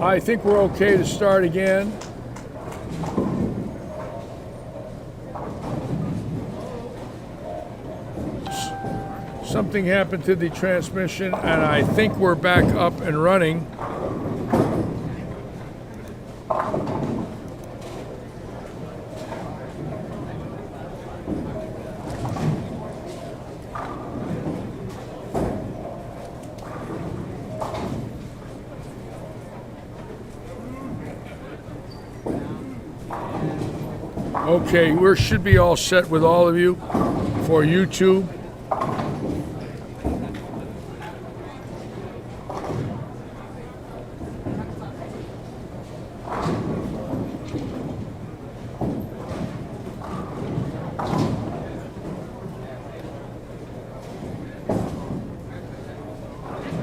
I think we're okay to start again. Something happened to the transmission, and I think we're back up and running. Okay, we should be all set with all of you for YouTube.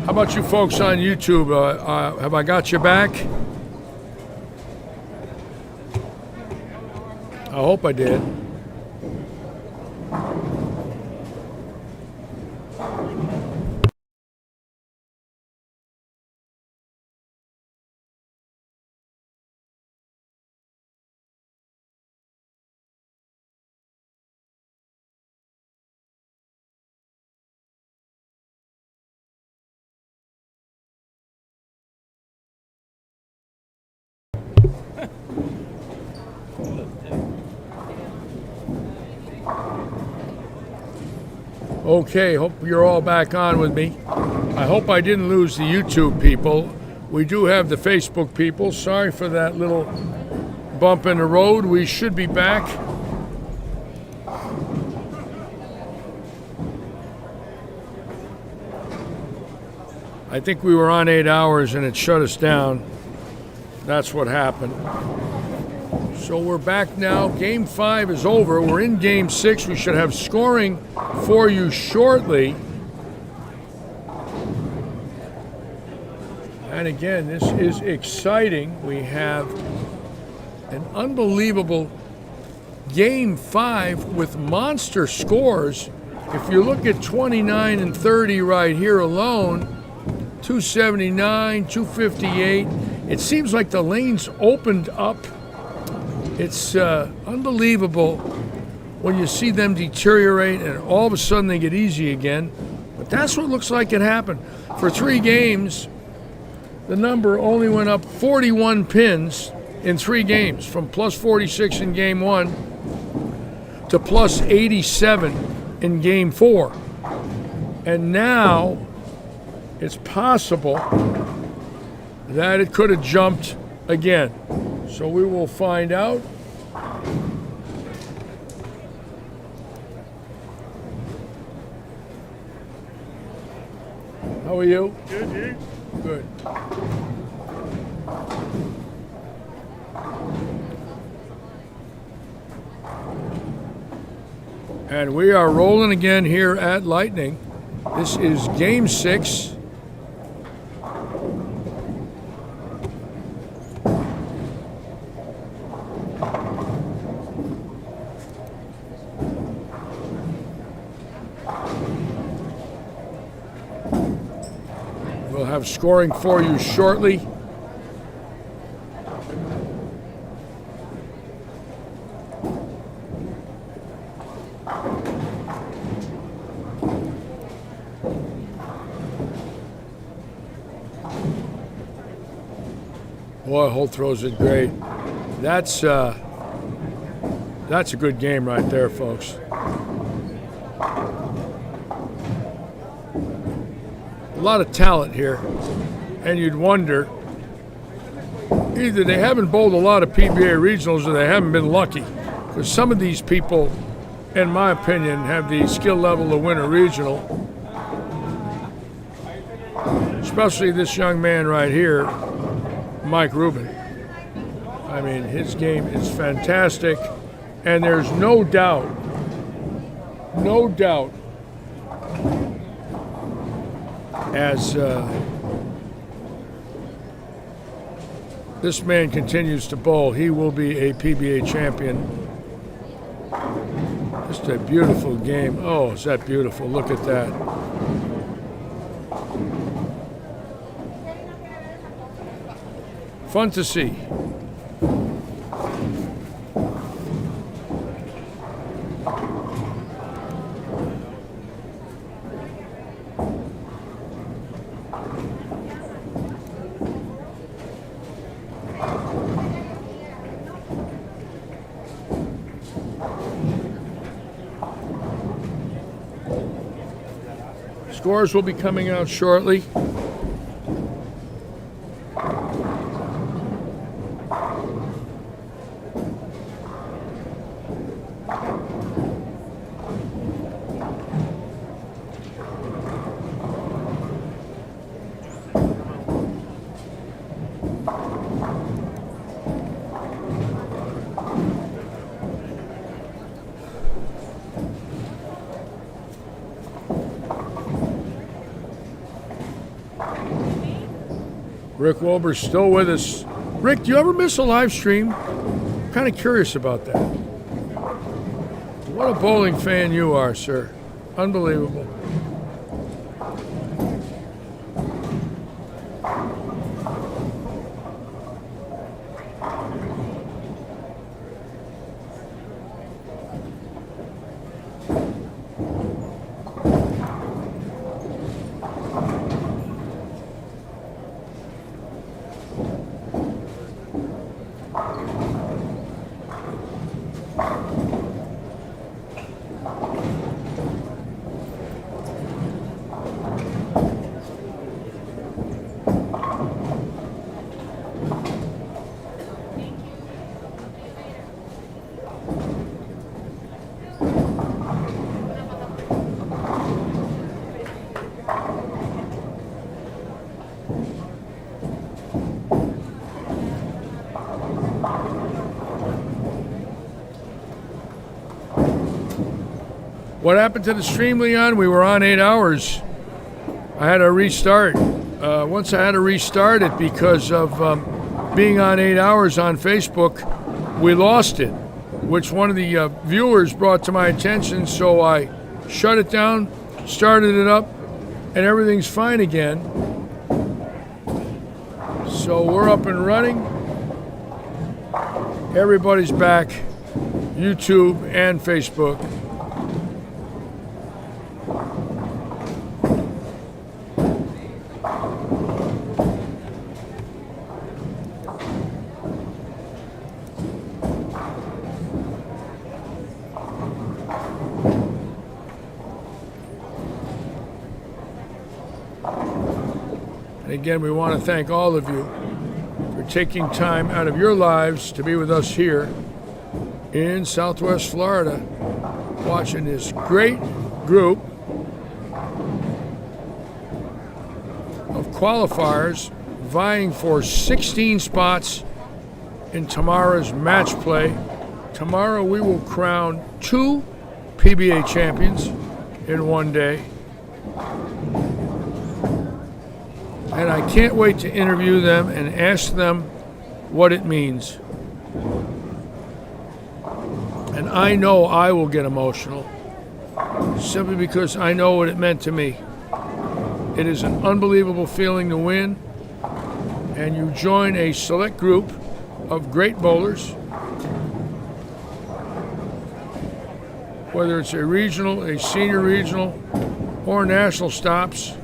How about you folks on YouTube? Have I got your back? I hope I did. Okay, hope you're all back on with me. I hope I didn't lose the YouTube people. We do have the Facebook people. Sorry for that little bump in the road. We should be back. I think we were on 8 hours and it shut us down. That's what happened. So we're back now. Game 5 is over. We're in Game 6. We should have scoring for you shortly. And again, this is exciting. We have an unbelievable Game 5 with monster scores. If you look at 29 and 30 right here alone, 279, 258, it seems like the lanes opened up. It's unbelievable when you see them deteriorate and all of a sudden they get easy again. But that's what looks like it happened. For 3 games, the number only went up 41 pins in 3 games, from plus 46 in Game 1 to plus 87 in Game 4. And now it's possible that it could have jumped again. So we will find out. How are you? Good, you? Good. And we are rolling again here at Lightning. This is Game 6. We'll have scoring for you shortly. Boy, Holt throws it great. That's a good game right there, folks. A lot of talent here, and you'd wonder either they haven't bowled a lot of PBA regionals or they haven't been lucky, because some of these people, in my opinion, have the skill level to win a regional, especially this young man right here, Mike Rubin. I mean, his game is fantastic, and there's no doubt, as this man continues to bowl, he will be a PBA champion. Just a beautiful game. Oh, is that beautiful? Look at that. Fun to see. Scores will be coming out shortly. Rick Wilbur's still with us. Rick, do you ever miss a live stream? I'm kind of curious about that. What a bowling fan you are, sir. Unbelievable. What happened to the stream, Leon? We were on 8 hours. I had to restart. Once I had to restart it because of being on 8 hours on Facebook, we lost it, which one of the viewers brought to my attention. So I shut it down, started it up, and everything's fine again. So we're up and running. Everybody's back, YouTube and Facebook. And again, we want to thank all of you for taking time out of your lives to be with us here in Southwest Florida, watching this great group of qualifiers vying for 16 spots in tomorrow's match play. Tomorrow we will crown 2 PBA champions in one day. And I can't wait to interview them and ask them what it means. And I know I will get emotional simply because I know what it meant to me. It is an unbelievable feeling to win, and you join a select group of great bowlers, whether it's a regional, a senior regional, or national stops.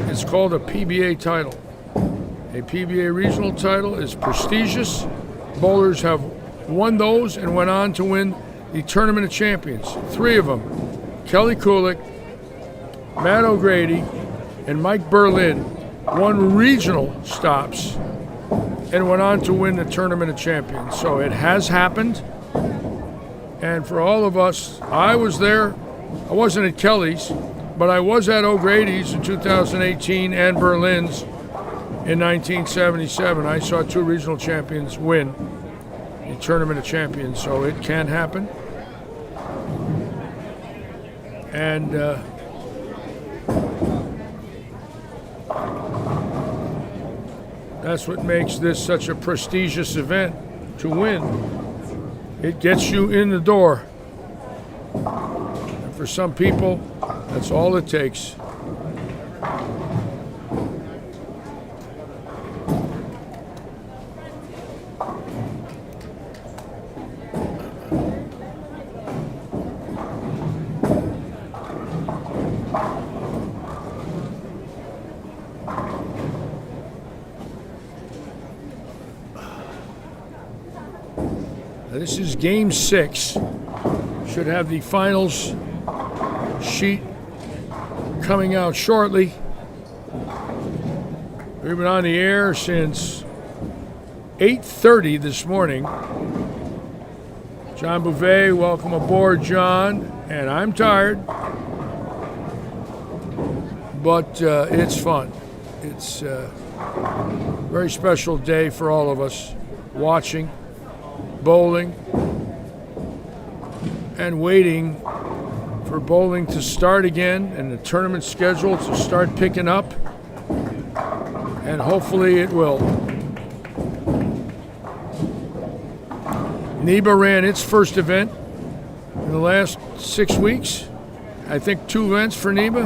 It's called a PBA title. A PBA regional title is prestigious. Bowlers have won those and went on to win the Tournament of Champions. 3 of them, Kelly Kulick, Matt O'Grady, and Mike Berlin, won regional stops and went on to win the Tournament of Champions. So it has happened. And for all of us, I was there. I wasn't at Kelly's, but I was at O'Grady's in 2018 and Berlin's in 1977. I saw 2 regional champions win the Tournament of Champions, so it can happen. And that's what makes this such a prestigious event to win. It gets you in the door. And for some people, that's all it takes. This is game 6. Should have the finals sheet coming out shortly. We've been on the air since 8:30 this morning. John Bouvet, welcome aboard, John. And I'm tired, but it's fun. It's a very special day for all of us watching bowling and waiting for bowling to start again and the tournament schedule to start picking up. And hopefully it will. NEBA ran its first event in the last 6 weeks. I think 2 events for NEBA.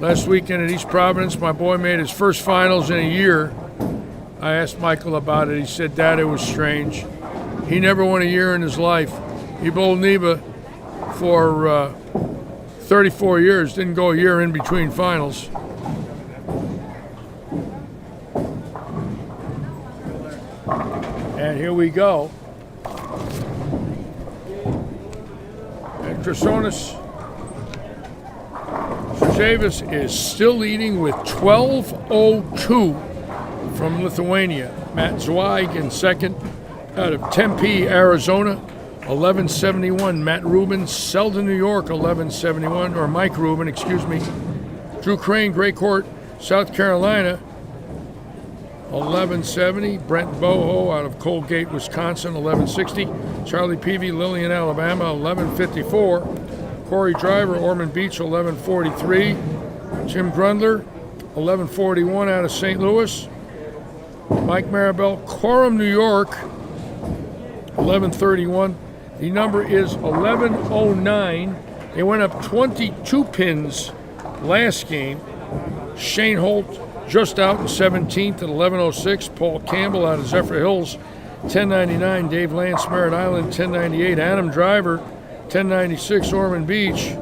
Last weekend at East Providence, my boy made his first finals in a year. I asked Michael about it. He said, Dad, it was strange. He never won a year in his life. He bowled NEBA for 34 years, didn't go a year in between finals. And here we go. And Chrysonis Davis is still leading with 12:02 from Lithuania. Matt Zweig in second out of Tempe, Arizona, 11:71. Matt Rubin, Selden, New York, 11:71. Or Mike Rubin, excuse me. Drew Crane, Gray Court, South Carolina, 11:70. Brent Boho out of Colgate, Wisconsin, 11:60. Charlie Peavy, Lillian, Alabama, 11:54. Corey Driver, Ormond Beach, 11:43. Jim Grundler, 11:41 out of St. Louis. Mike Maribel, Coram, New York, 11:31. The number is 11:09. They went up 22 pins last game. Shane Holt just out in 17th at 11:06. Paul Campbell out of Zephyr Hills, 10:99. Dave Lance, Merritt Island, 10:98. Adam Driver, 10:96. Ormond Beach.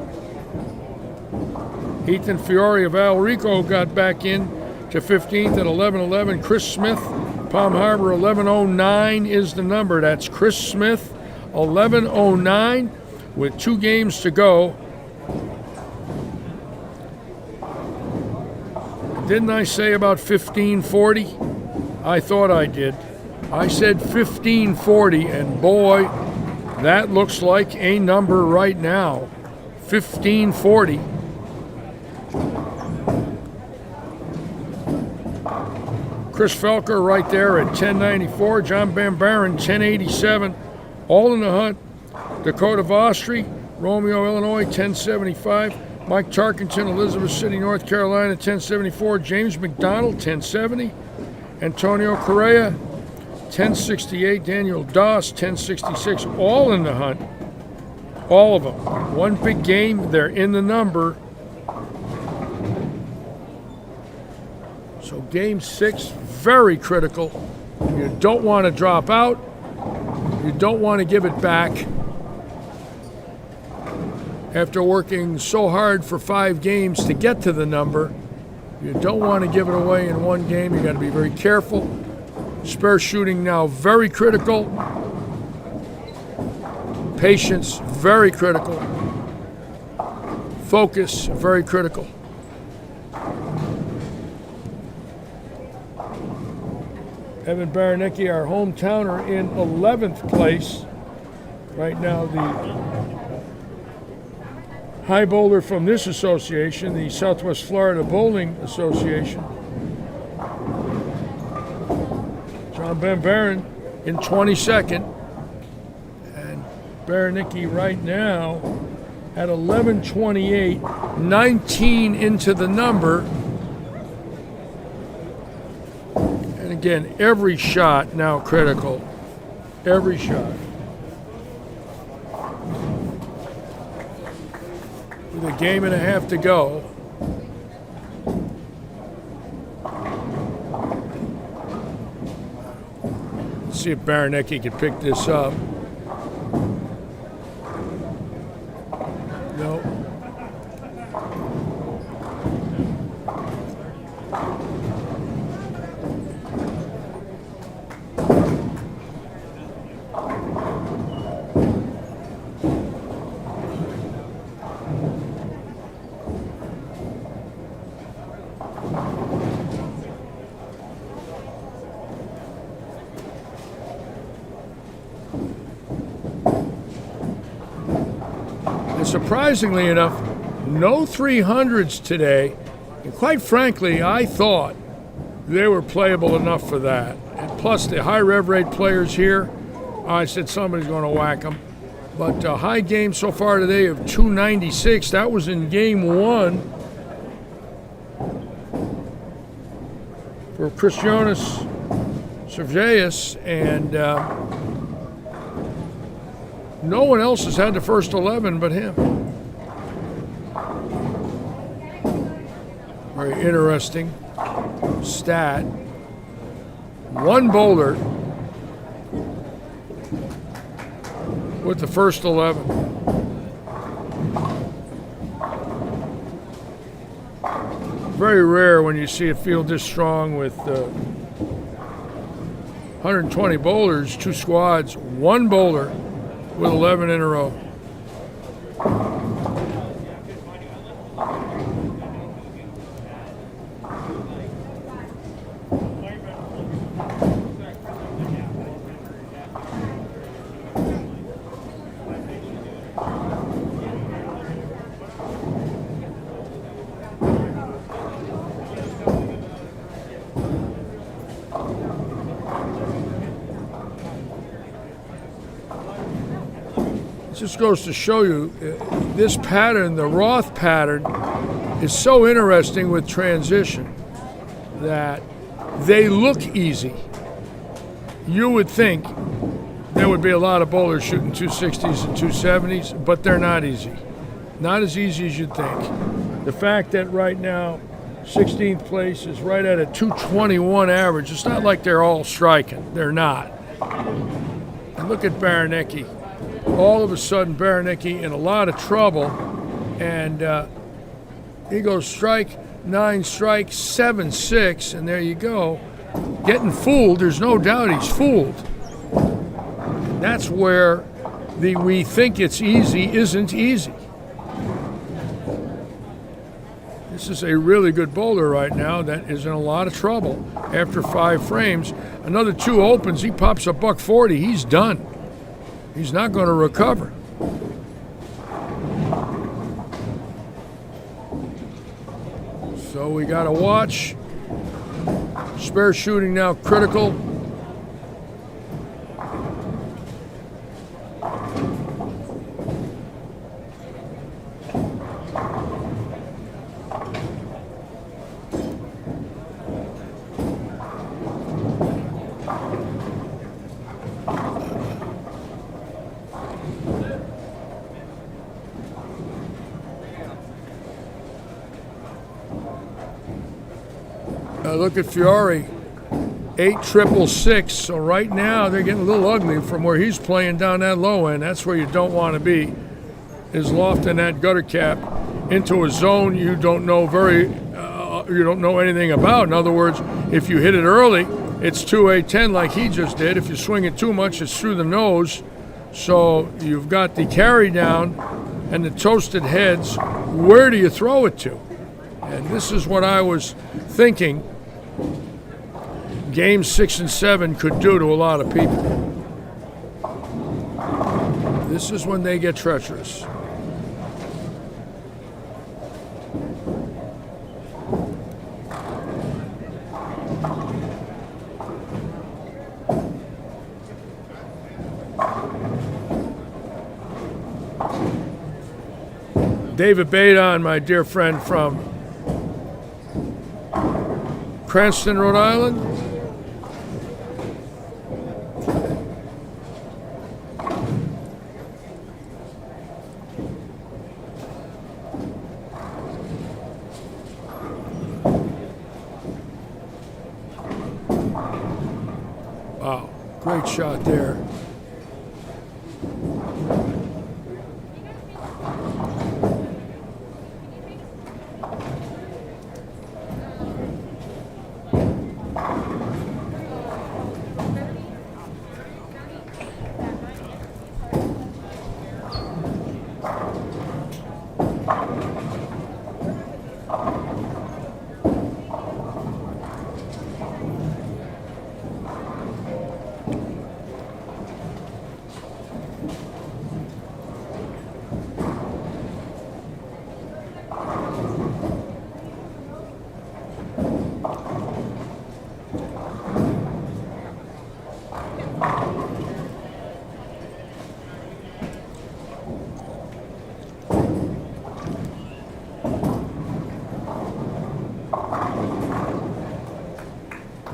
Ethan Fiore of Valrico got back in to 15th at 11:11. Chris Smith, Palm Harbor, 11:09 is the number. That's Chris Smith, 11:09 with 2 games to go. Didn't I say about 1540? I thought I did. I said 1540, and boy, that looks like a number right now. 1540. Chris Felker right there at 1094. John Van Buren, 1087. All in the hunt. Dakota Vostri, Romeo, Illinois, 1075. Mike Tarkenton, Elizabeth City, North Carolina, 1074. James McDonald, 1070. Antonio Correa, 1068. Daniel Doss, 1066. All in the hunt. All of them. One big game. They're in the number. So game 6, very critical. You don't want to drop out. You don't want to give it back. After working so hard for 5 games to get to the number, you don't want to give it away in one game. You got to be very careful. Spare shooting now very critical. Patience very critical. Focus very critical. Evan Baranecki, our hometowner, in 11th place. Right now, the high bowler from this association, the Southwest Florida Bowling Association. John Van Buren in 22nd. And Baranecki right now at 11:28, 19 into the number. And again, every shot now critical. Every shot. With a game and a half to go. Let's see if Baranecki can pick this up. No. surprisingly enough, no 300s today. And quite frankly, I thought they were playable enough for that. And plus, the high rev rate players here, I said somebody's going to whack them. But high game so far today of 296. That was in game one for Christianis Sergeus, and no one else has had the first 11 but him. Very interesting stat. One bowler with the first 11. Very rare when you see a field this strong with 120 bowlers, 2 squads, one bowler with 11 in a row. Just goes to show you this pattern, the Roth pattern, is so interesting with transition that they look easy. You would think there would be a lot of bowlers shooting 260s and 270s, but they're not easy. Not as easy as you'd think. The fact that right now 16th place is right at a 221 average, it's not like they're all striking. They're not. And look at Baranecki. All of a sudden, Baranecki in a lot of trouble, and he goes strike, 9 strikes, 7-6, and there you go. Getting fooled, there's no doubt he's fooled. That's where the we think it's easy isn't easy. This is a really good bowler right now that is in a lot of trouble after 5 frames. Another 2 opens, he pops a $140, he's done. He's not going to recover. So we got to watch. Spare shooting now critical. Look at Fiore, 8-6-6. So right now they're getting a little ugly from where he's playing down that low end. That's where you don't want to be, is lofting that gutter cap into a zone you don't know you don't know anything about. In other words, if you hit it early, it's 2-8-10 like he just did. If you swing it too much, it's through the nose. So you've got the carry down and the toasted heads. Where do you throw it to? And this is what I was thinking games 6 and 7 could do to a lot of people. This is when they get treacherous. David Badon, my dear friend from Cranston, Rhode Island. Wow, great shot there.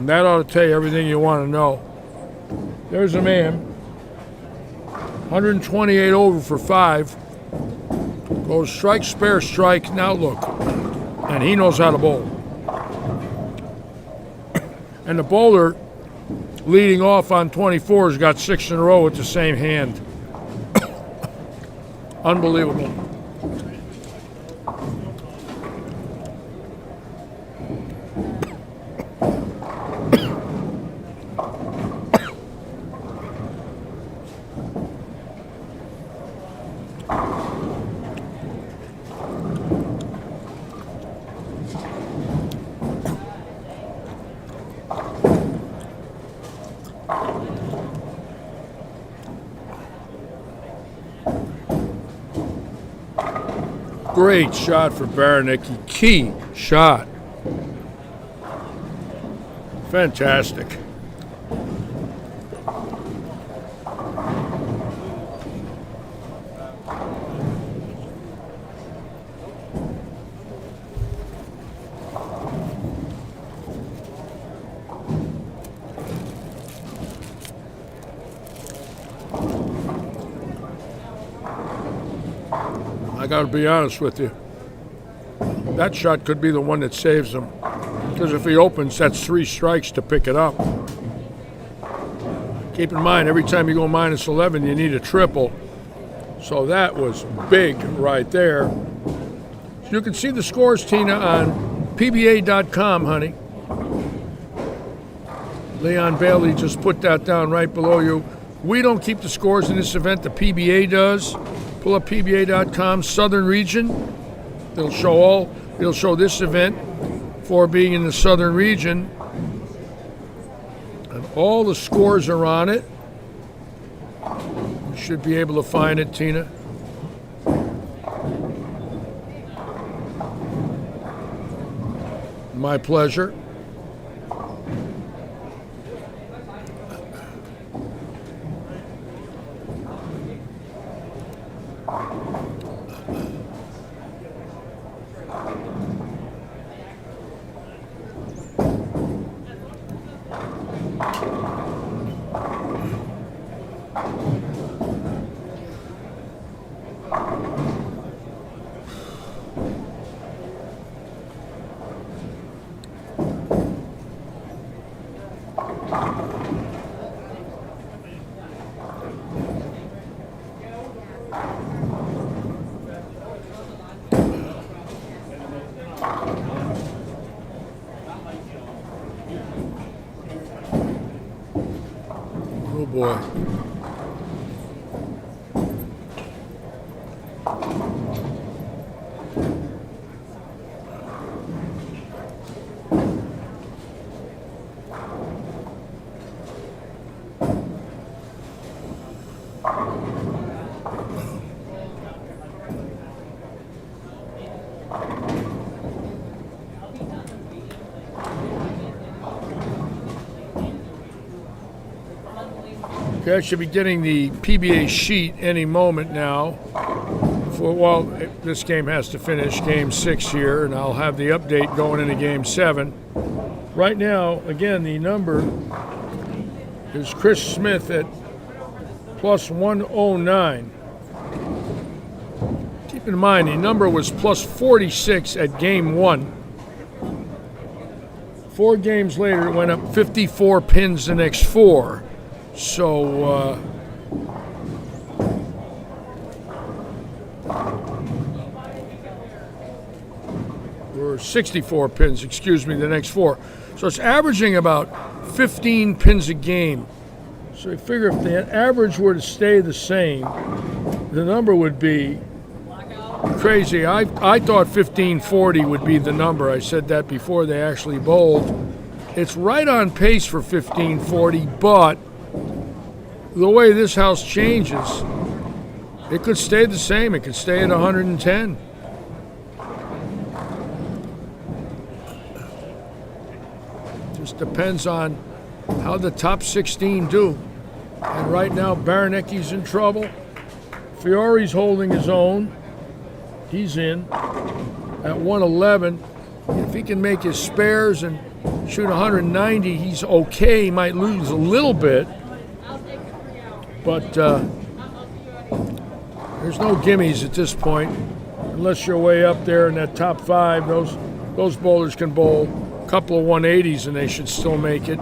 And that ought to tell you everything you want to know. There's a man, 128 over for 5. Goes strike, spare, strike. Now look, and he knows how to bowl. And the bowler leading off on 24 has got 6 in a row with the same hand. Unbelievable. Great shot for Baranecki. Key shot. Fantastic. I got to be honest with you. That shot could be the one that saves him. Because if he opens, that's 3 strikes to pick it up. Keep in mind, every time you go minus 11, you need a triple. So that was big right there. So you can see the scores, Tina, on PBA.com, honey. Leon Bailey just put that down right below you. We don't keep the scores in this event. The PBA does. Pull up PBA.com, Southern Region. It'll show this event for being in the Southern Region. And all the scores are on it. You should be able to find it, Tina. My pleasure. Oh boy. Okay, I should be getting the PBA sheet any moment now. Well, this game has to finish game 6 here, and I'll have the update going into game 7. Right now, again, the number is Chris Smith at plus 109. Keep in mind, the number was plus 46 at game 1. 4 games later, it went up 54 pins the next 4. So, or 64 pins, excuse me, the next 4. So it's averaging about 15 pins a game. So you figure if the average were to stay the same, the number would be crazy. I thought 1540 would be the number. I said that before they actually bowled. It's right on pace for 1540, but the way this house changes, it could stay the same. It could stay at 110. Just depends on how the top 16 do. And right now, Baranecki's in trouble. Fiori's holding his own. He's in at 111. If he can make his spares and shoot 190. He's okay. He might lose a little bit, but there's no gimmies at this point, unless you're way up there in that top 5. Those bowlers can bowl a couple of 180s and they should still make it.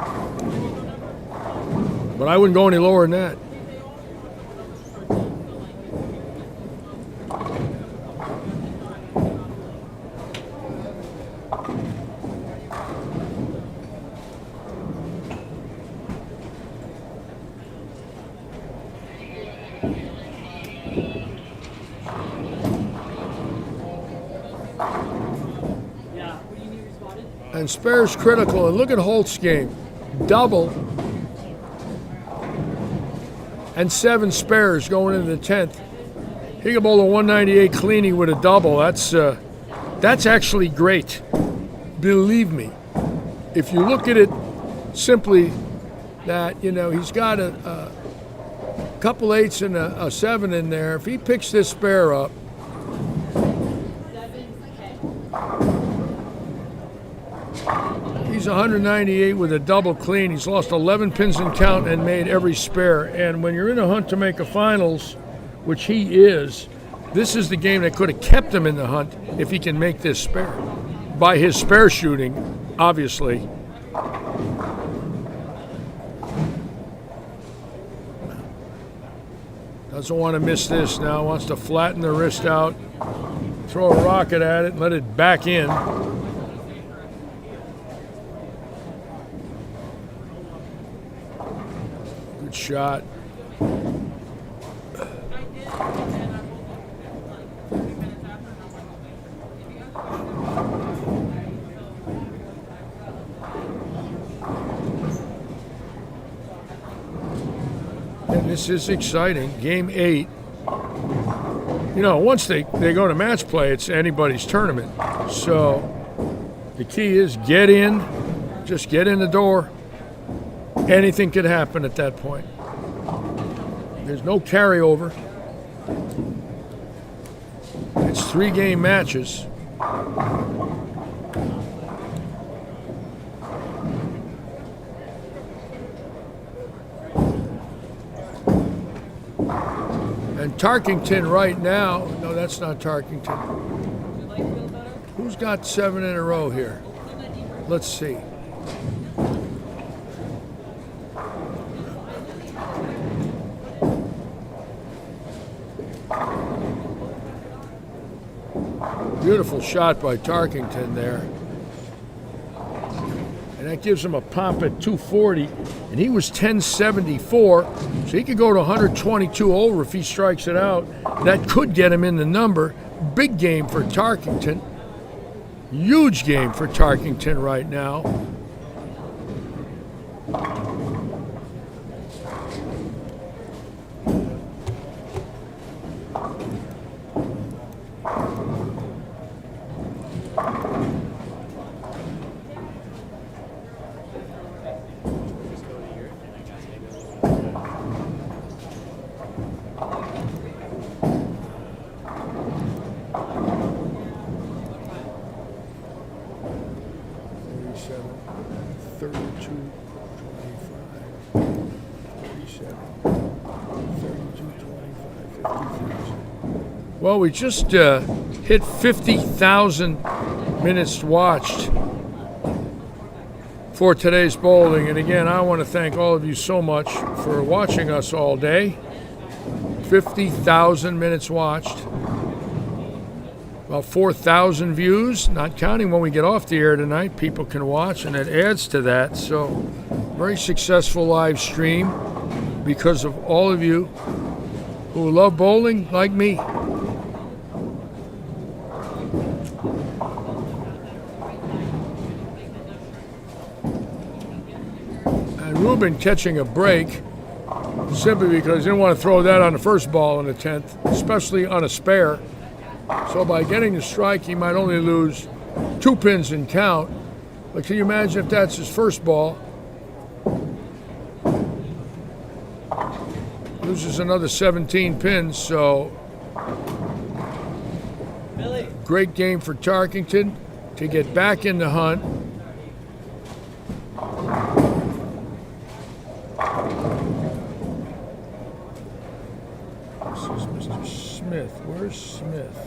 But I wouldn't go any lower than that. And spare's critical. And look at Holt's game. Double and 7 spares going into the 10th. He can bowl a 198 cleanie with a double. That's actually great. Believe me. If you look at it simply that, he's got a couple 8s and a 7 in there. If he picks this spare up, he's 198 with a double clean. He's lost 11 pins in count and made every spare. And when you're in a hunt to make a finals, which he is, this is the game that could have kept him in the hunt if he can make this spare. By his spare shooting, obviously. Doesn't want to miss this now. Wants to flatten the wrist out, throw a rocket at it, and let it back in. Good shot. And this is exciting. Game 8. Once they go to match play, it's anybody's tournament. So the key is get in, just get in the door. Anything could happen at that point. There's no carryover. It's 3-game matches. And Tarkington right now, no, that's not Tarkington. Who's got 7 in a row here? Let's see. Beautiful shot by Tarkington there. And that gives him a pop at 240. And he was 1074, so he could go to 122 over if he strikes it out. That could get him in the number. Big game for Tarkington. Huge game for Tarkington right now. Well, we just hit 50,000 minutes watched for today's bowling. And again, I want to thank all of you so much for watching us all day. 50,000 minutes watched. About 4,000 views, not counting when we get off the air tonight. People can watch, and it adds to that. So, very successful live stream because of all of you who love bowling like me. And Ruben catching a break simply because he didn't want to throw that on the first ball in the 10th, especially on a spare. So by getting the strike, he might only lose 2 pins in count. But can you imagine if that's his first ball? Loses another 17 pins, so great game for Tarkington to get back in the hunt. This is Mr. Smith. Where's Smith?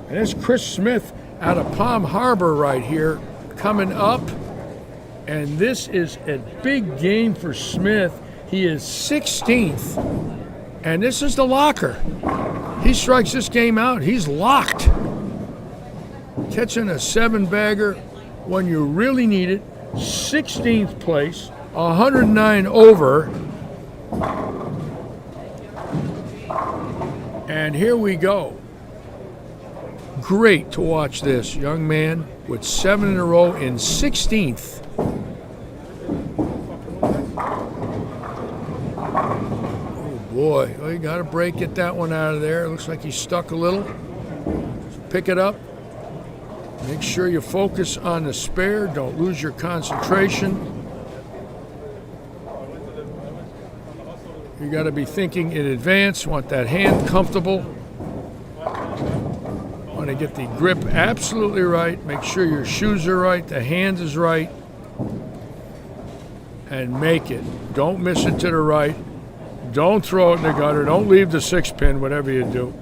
And it's Chris Smith out of Palm Harbor right here coming up. And this is a big game for Smith. He is 16th. And this is the locker. He strikes this game out. He's locked. Catching a 7-bagger when you really need it. 16th place. 109 over. And here we go. Great to watch this young man with 7 in a row in 16th. Oh boy, well, you got a break, get that one out of there. It looks like he's stuck a little. Pick it up. Make sure you focus on the spare. Don't lose your concentration. You got to be thinking in advance. Want that hand comfortable. Want to get the grip absolutely right. Make sure your shoes are right. The hand is right. And make it. Don't miss it to the right. Don't throw it in the gutter. Don't leave the 6-pin, whatever you do.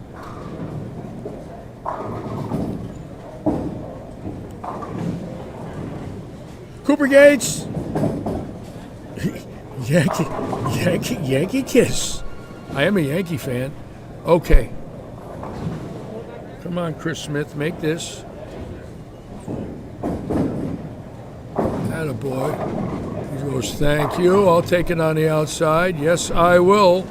Cooper Gates. Yankee kiss. I am a Yankee fan. Okay. Come on, Chris Smith, make this. Attaboy. He goes, thank you. I'll take it on the outside. Yes, I will.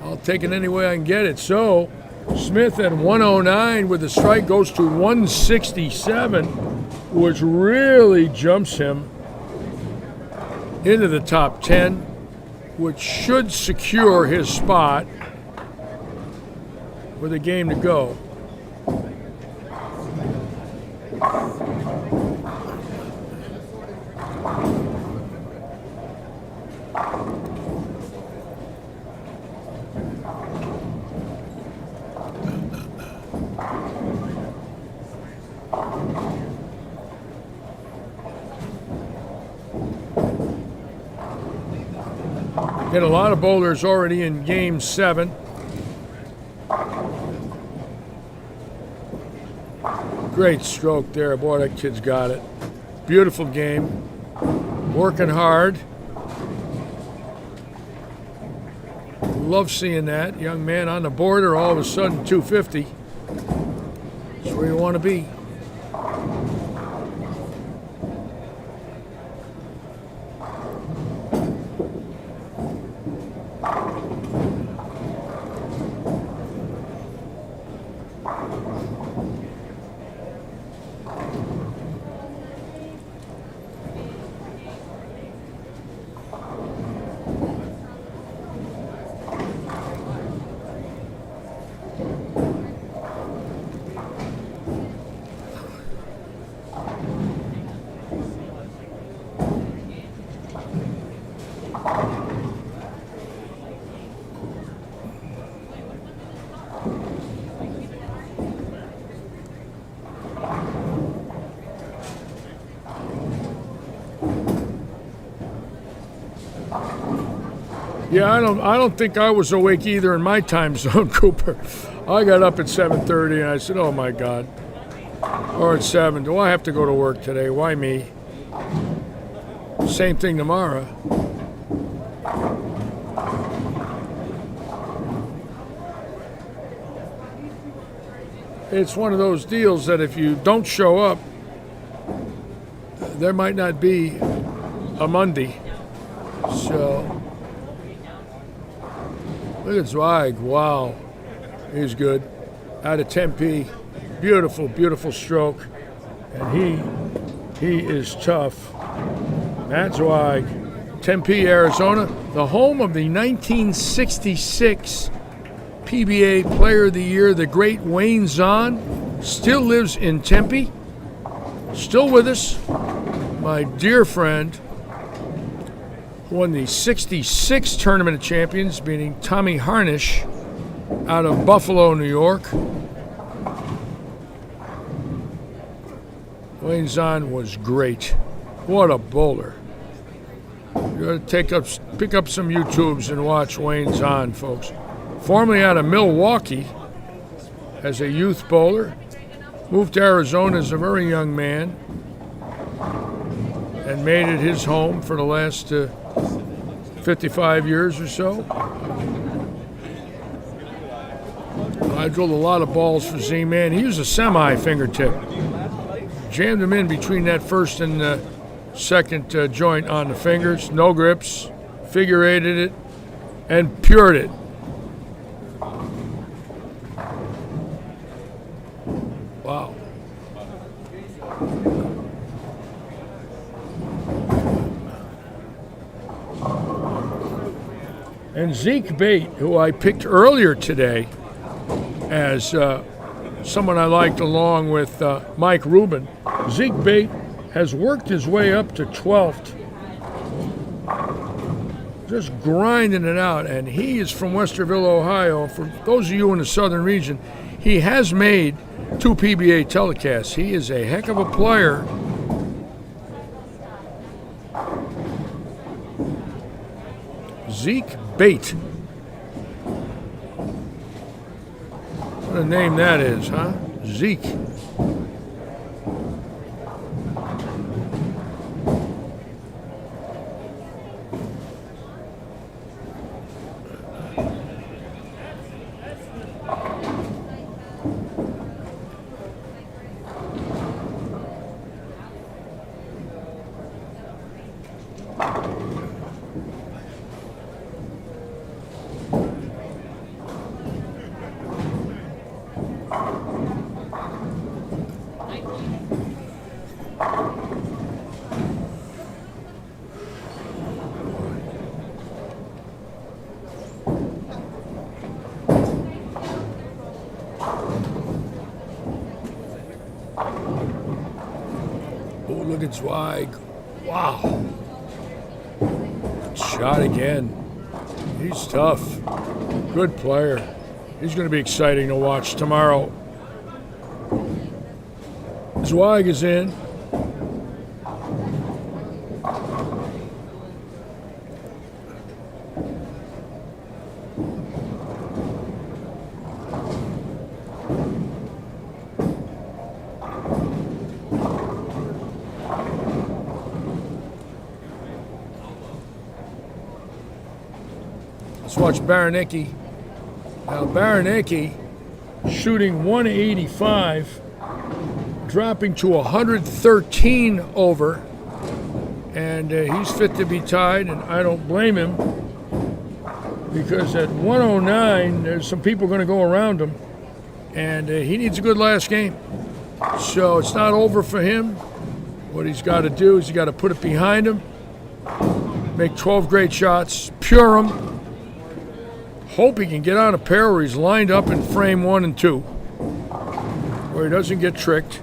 I'll take it any way I can get it. So, Smith at 109 with the strike goes to 167, which really jumps him into the top 10, which should secure his spot with a game to go. Get a lot of bowlers already in Game 7. Great stroke there. Boy, that kid's got it. Beautiful game. Working hard. Love seeing that. Young man on the border, all of a sudden 250. That's where you want to be. Yeah, I don't think I was awake either in my time zone, Cooper. I got up at 7:30 and I said, oh my God. Or at 7, do I have to go to work today? Why me? Same thing tomorrow. It's one of those deals that if you don't show up, there might not be a Monday. So, look at Zweig. Wow. He's good. Out of Tempe. Beautiful, beautiful stroke. And he is tough. Matt Zweig. Tempe, Arizona. The home of the 1966 PBA Player of the Year, the great Wayne Zahn. Still lives in Tempe. Still with us. My dear friend. Won the 66 Tournament of Champions, beating Tommy Harnish out of Buffalo, New York. Wayne Zahn was great. What a bowler. You gotta pick up some YouTubes and watch Wayne Zahn, folks. Formerly out of Milwaukee as a youth bowler, moved to Arizona as a very young man, and made it his home for the last 55 years or so. I drilled a lot of balls for Z-Man. He used a semi-fingertip. Jammed him in between that first and second joint on the fingers. No grips. Figure-eighted it and pured it. Wow. And Zeke Bate, who I picked earlier today as someone I liked along with Mike Rubin, Zeke Bate has worked his way up to 12th, just grinding it out. And he is from Westerville, Ohio. For those of you in the southern region, he has made 2 PBA telecasts. He is a heck of a player. Zeke Bate. What a name that is, huh? Zeke. Oh, look at Zweig. Wow. Shot again. He's tough. Good player. He's going to be exciting to watch tomorrow. Zweig is in. Let's watch Baranecki. Now Baranecki shooting 185, dropping to 113 over, and he's fit to be tied, and I don't blame him, because at 109 there's some people going to go around him, and he needs a good last game. So it's not over for him. What he's got to do is he's got to put it behind him, make 12 great shots, pure them. Hope he can get on a pair where he's lined up in frame 1 and 2, where he doesn't get tricked.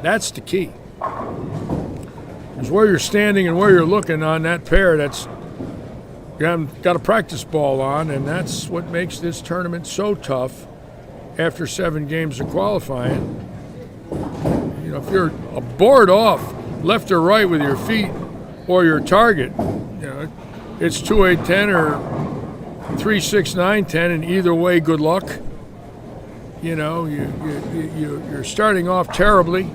That's the key. Because where you're standing and where you're looking on that pair, that's you haven't got a practice ball on, and that's what makes this tournament so tough after 7 games of qualifying. You know, if you're a board off left or right with your feet or your target, you know, it's 2-8-10 or 3-6-9-10, and either way, good luck. You know, you're starting off terribly.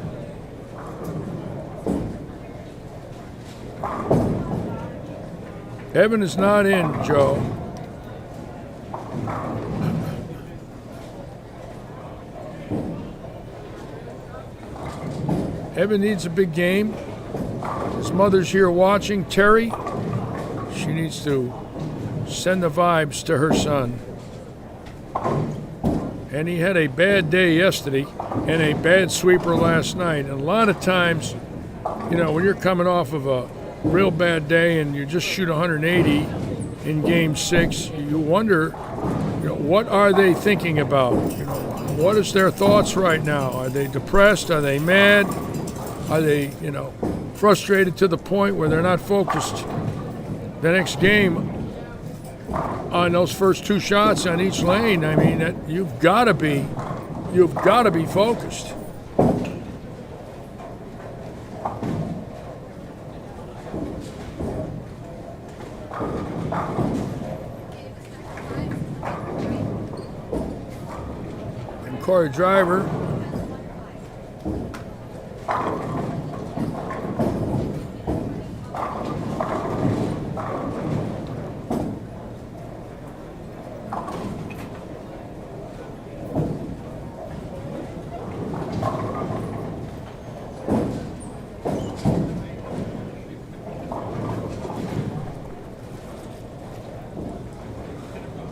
Evan is not in, Joe. Evan needs a big game. His mother's here watching. Terry, she needs to send the vibes to her son. And he had a bad day yesterday and a bad sweeper last night. And a lot of times, you know, when you're coming off of a real bad day and you just shoot 180 in Game 6, you wonder, you know, what are they thinking about? You know, what is their thoughts right now? Are they depressed? Are they mad? Are they, you know, frustrated to the point where they're not focused the next game on those first 2 shots on each lane? I mean, that you've got to be focused. And Corey Driver.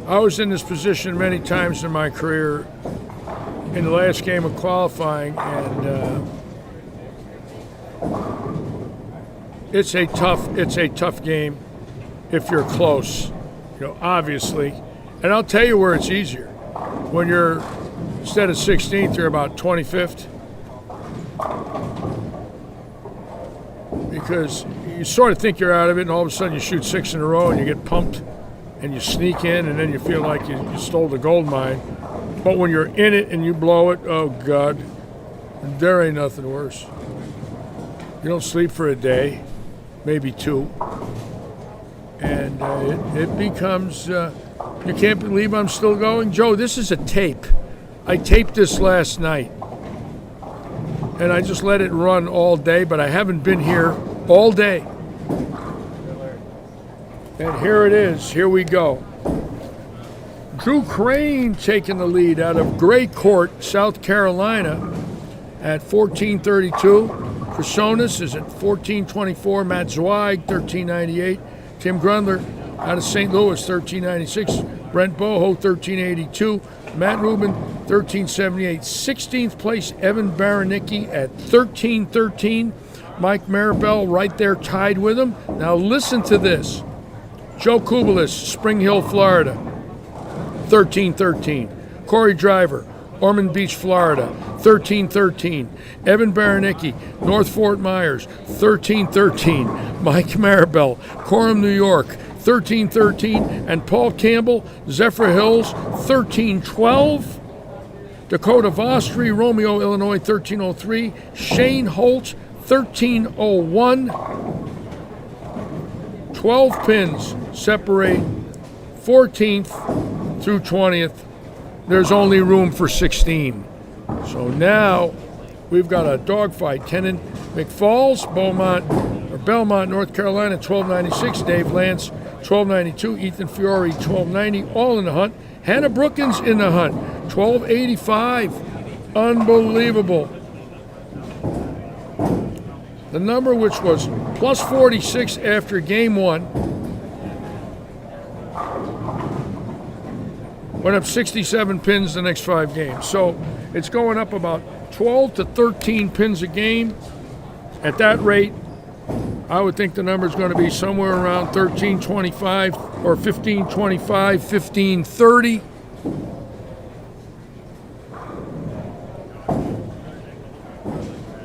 I was in this position many times in my career in the last game of qualifying, and it's a tough game if you're close, obviously. And I'll tell you where it's easier. When you're, instead of 16th, you're about 25th. Because you sort of think you're out of it, and all of a sudden you shoot 6 in a row and you get pumped. And you sneak in, and then you feel like you stole the gold mine. But when you're in it and you blow it, oh, God, there ain't nothing worse. You don't sleep for a day, maybe 2. And it becomes, you can't believe I'm still going. Joe, this is a tape. I taped this last night. And I just let it run all day, but I haven't been here all day. And here it is. Here we go. Drew Crane taking the lead out of Gray Court, South Carolina at 14:32. Chrysonis is at 14:24. Matt Zweig, 13:98. Tim Grundler out of St. Louis, 13:96. Brent Boho, 13:82. Matt Rubin, 13:78. 16th place, Evan Baranicki at 13:13. Mike Maribel right there tied with him. Now listen to this. Joe Kubelis, Spring Hill, Florida, 13:13. Corey Driver, Ormond Beach, Florida, 13:13. Evan Baranicki, North Fort Myers, 13:13. Mike Maribel, Coram, New York, 13:13. And Paul Campbell, Zephyr Hills, 13:12. Dakota Vostri, Romeo, Illinois, 13:03. Shane Holt, 13:01. 12 pins separate 14th through 20th. There's only room for 16. So now we've got a dogfight. Kenan McFalls, Belmont, North Carolina, 1296. Dave Lance, 1292. Ethan Fiore, 1290. All in the hunt. Hannah Brookins in the hunt, 1285. Unbelievable. The number, which was plus 46 after game 1, went up 67 pins the next 5 games. So it's going up about 12 to 13 pins a game. At that rate, I would think the number is going to be somewhere around 1325 or 1525, 1530.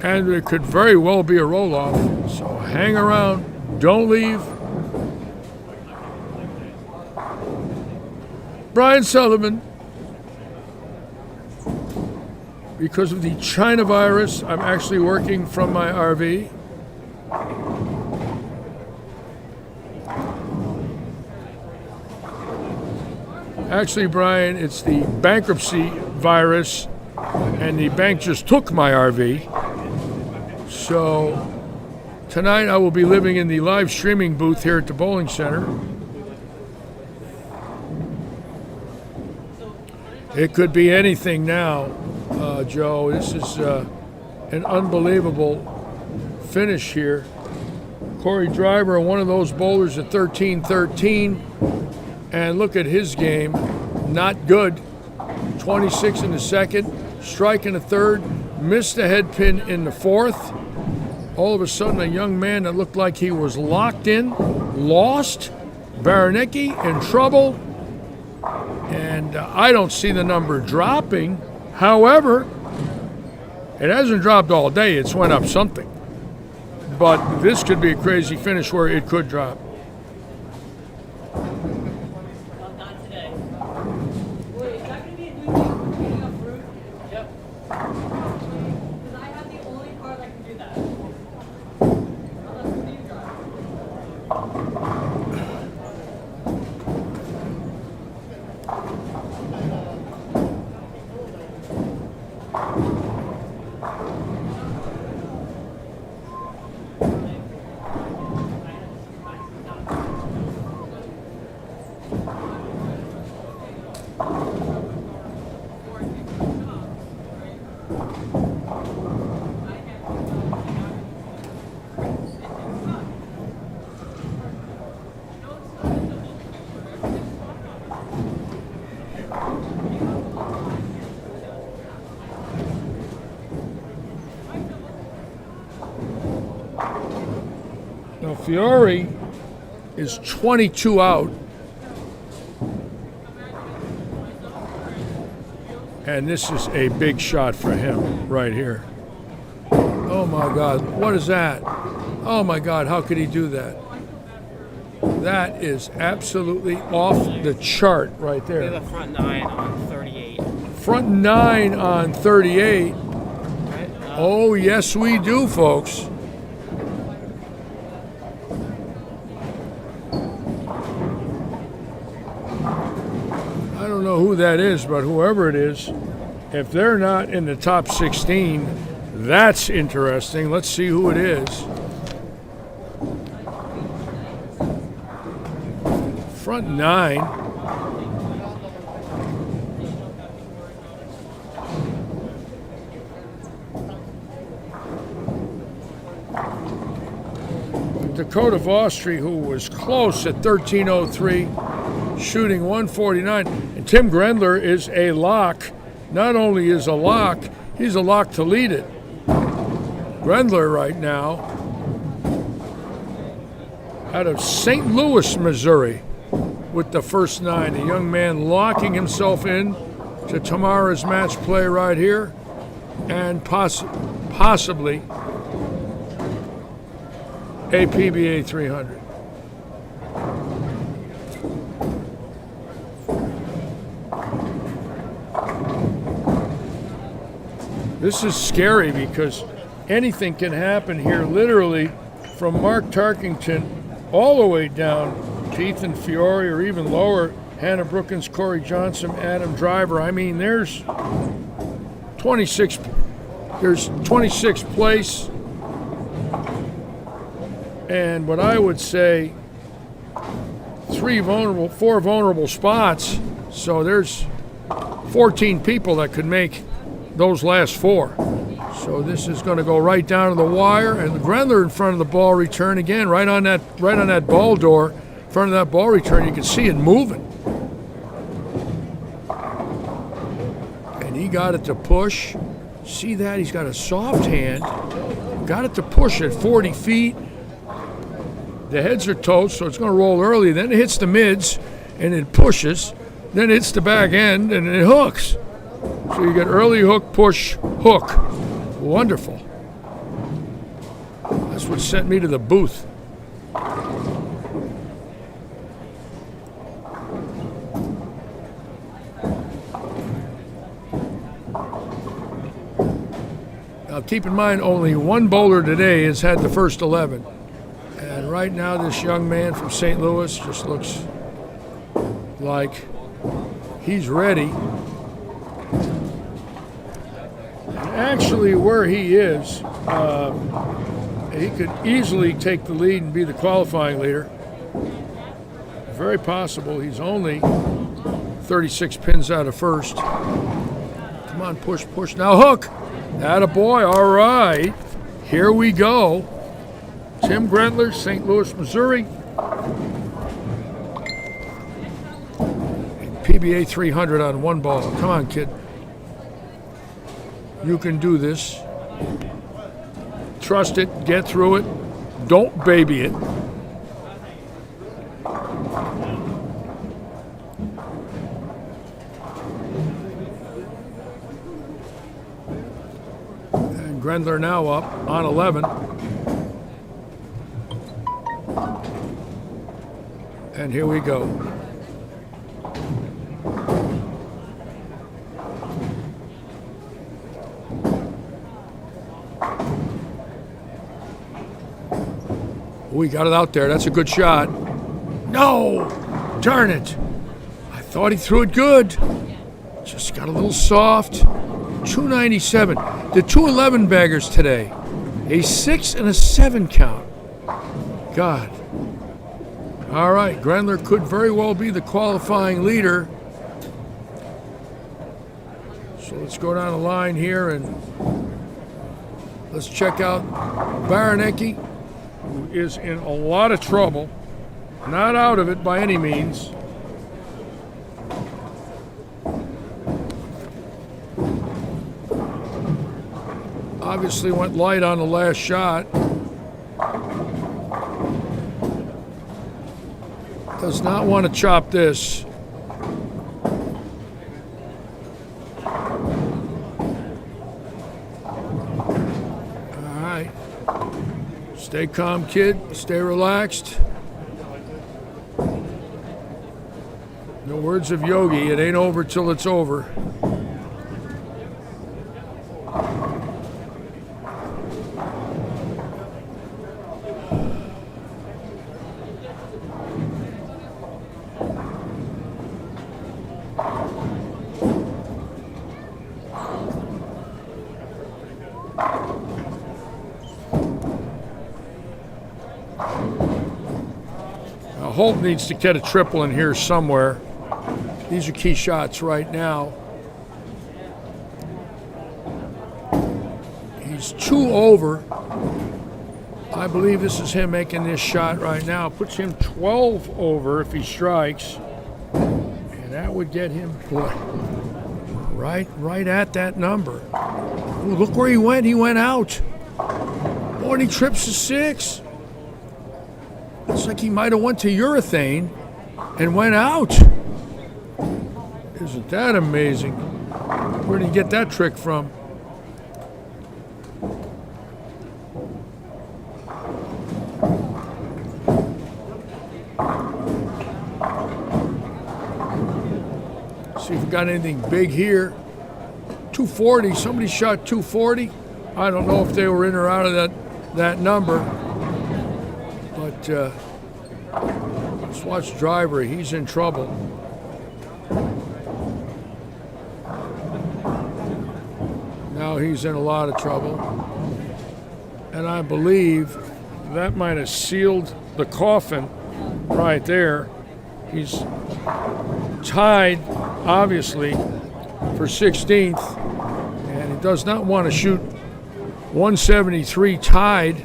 And it could very well be a roll-off. So hang around. Don't leave. Brian Sullivan. Because of the China virus, I'm actually working from my RV. Actually, Brian, it's the bankruptcy virus, and the bank just took my RV. So tonight I will be living in the live streaming booth here at the bowling center. It could be anything now, Joe. This is an unbelievable finish here. Corey Driver, one of those bowlers at 13-13. And look at his game. Not good. 26 in the second, strike in the third, missed the head pin in the fourth. All of a sudden, a young man that looked like he was locked in, lost. Baranicki in trouble. And I don't see the number dropping. However, it hasn't dropped all day. It's went up something. But this could be a crazy finish where it could drop. Not today. Wait, is that going to be a new thing? Picking up fruit? Yep. Because I have the only car that can do that. Unless you drive. Fiore is 22 out. And this is a big shot for him right here. Oh my God, what is that? Oh my God, how could he do that? That is absolutely off the chart right We have there. a front 9 on 38. Front 9 on 38. Right? Oh, yes, we do, folks. I don't know who that is, but whoever it is, if they're not in the top 16, that's interesting. Let's see who it is. Front 9. Dakota Vostri, who was close at 13:03, shooting 149. And Tim Grendler is a lock. Not only is a lock, he's a lock to lead it. Grendler right now out of St. Louis, Missouri, with the first 9. A young man locking himself in to tomorrow's match play right here, and possibly a PBA 300. This is scary because anything can happen here, literally from Mark Tarkington all the way down to Ethan Fiore, or even lower, Hannah Brookins, Corey Johnson, Adam Driver. I mean, there's 26 place. And what I would say, four vulnerable spots. So there's 14 people that could make those last 4. So this is going to go right down to the wire, and Grendler in front of the ball return again, right on that ball door, in front of that ball return. You can see it moving, and he got it to push. See that? He's got a soft hand. Got it to push at 40 feet. The heads are toast, so it's going to roll early. Then it hits the mids, and it pushes. Then it hits the back end, and it hooks. So you get early hook, push, hook. Wonderful. That's what sent me to the booth. Now keep in mind, only one bowler today has had the first 11. And right now this young man from St. Louis just looks like he's ready. Actually, where he is, he could easily take the lead and be the qualifying leader. Very possible. He's only 36 pins out of first. Come on, push, push. Now hook. Attaboy. All right. Here we go. Tim Grendler, St. Louis, Missouri. PBA 300 on one ball. Come on, kid. You can do this. Trust it. Get through it. Don't baby it. And Grendler now up on 11. And here we go. We got it out there. That's a good shot. No! Darn it. I thought he threw it good. Just got a little soft. 297. The 211 baggers today. A 6 and a 7 count. God. All right. Grendler could very well be the qualifying leader. So let's go down the line here and let's check out Baranecki, who is in a lot of trouble. Not out of it by any means. Obviously went light on the last shot. Does not want to chop this. All right. Stay calm, kid. Stay relaxed. In the words of Yogi, it ain't over till it's over. Holt needs to get a triple in here somewhere. These are key shots right now. He's 2 over. I believe this is him making this shot right now. Puts him 12 over if he strikes. And that would get him, boy, right at that number. Ooh, look where he went. He went out. Boy, and he trips to 6. Looks like he might have went to urethane and went out. Isn't that amazing? Where did he get that trick from? See if we got anything big here. 240. Somebody shot 240. I don't know if they were in or out of that number. But let's watch Driver. He's in trouble. Now he's in a lot of trouble. And I believe that might have sealed the coffin right there. He's tied, obviously, for 16th. And he does not want to shoot 173 tied.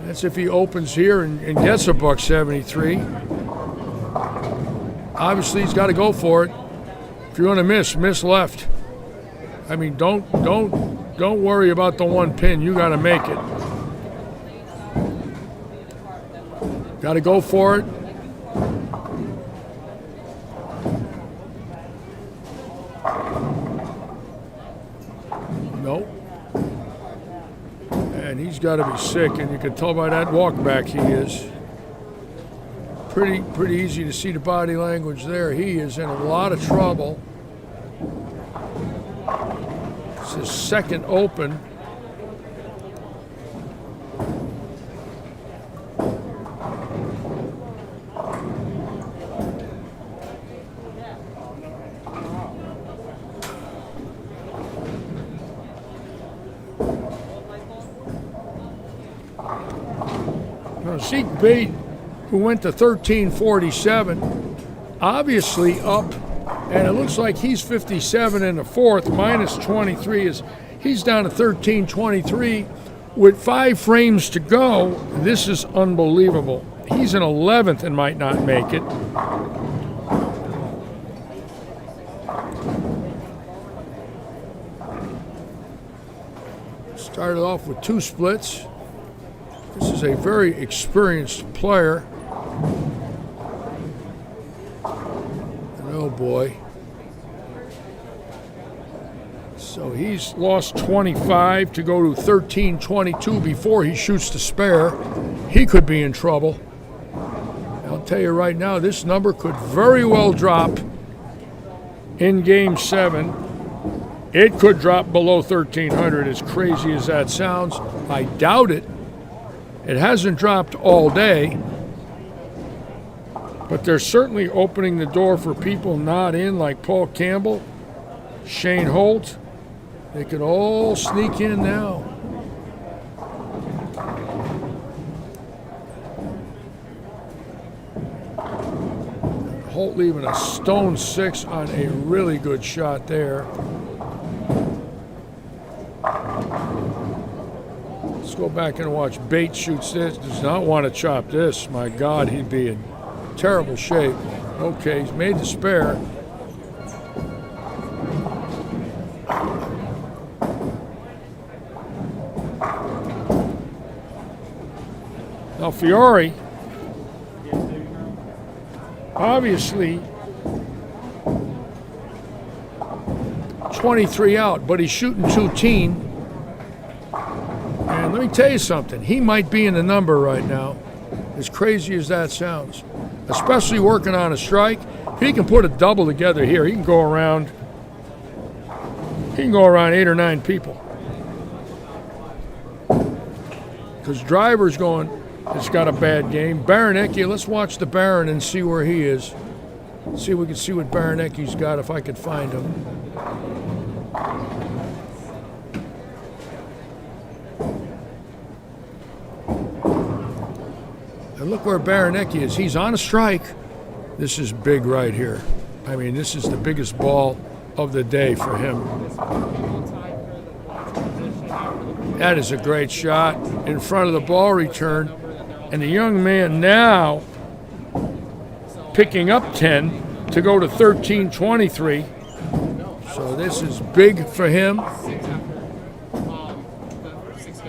That's if he opens here and gets a $173. Obviously, he's got to go for it. If you're going to miss left. I mean, don't worry about the one pin. You got to make it. Got to go for it. Nope. And he's got to be sick, and you can tell by that walk back he is. Pretty easy to see the body language there. He is in a lot of trouble. It's his second open. Zeke Bate, who went to 13.47, obviously up, and it looks like he's 57 in the fourth, minus 23 is he's down to 13.23 with 5 frames to go. This is unbelievable. He's in 11th and might not make it. Started off with 2 splits. This is a very experienced player. And oh boy. So he's lost 25 to go to 13.22 before he shoots the spare. He could be in trouble. I'll tell you right now, this number could very well drop in Game 7. It could drop below 1,300, as crazy as that sounds. I doubt it. It hasn't dropped all day, but they're certainly opening the door for people not in, like Paul Campbell, Shane Holt. They could all sneak in now. Holt leaving a stone 6 on a really good shot there. Let's go back and watch Bates shoots this. Does not want to chop this. My God, he'd be in terrible shape. Okay, he's made the spare. Now Fiore obviously 23 out, but he's shooting 2-teen. And let me tell you something, he might be in the number right now, as crazy as that sounds, especially working on a strike. If he can put a double together here, he can go around 8 or 9 people. Because Driver's has got a bad game. Baranecki, let's watch the Baron and see where he is. See if we can see what Baranecki's got, if I could find him. And look where Baranecki is. He's on a strike. This is big right here. I mean, this is the biggest ball of the day for him. That is a great shot in front of the ball return. And the young man now picking up 10 to go to 13-23. So this is big for him.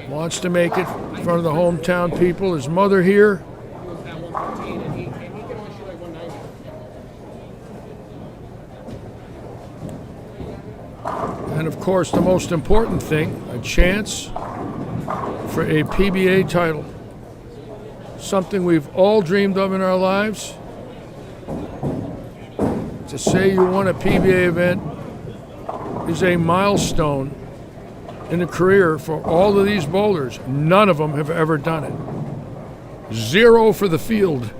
Wants to make it in front of the hometown people. His mother here. And of course, the most important thing, a chance for a PBA title. Something we've all dreamed of in our lives. To say you won a PBA event is a milestone in the career for all of these bowlers. None of them have ever done it. 0 for the field.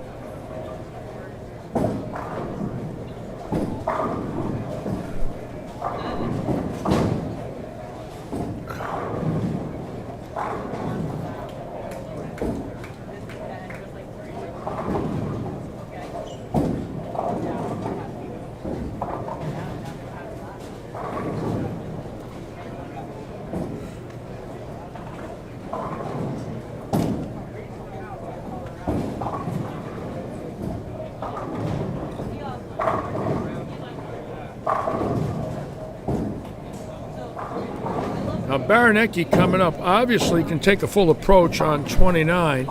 Now Baranecki coming up obviously can take a full approach on 29,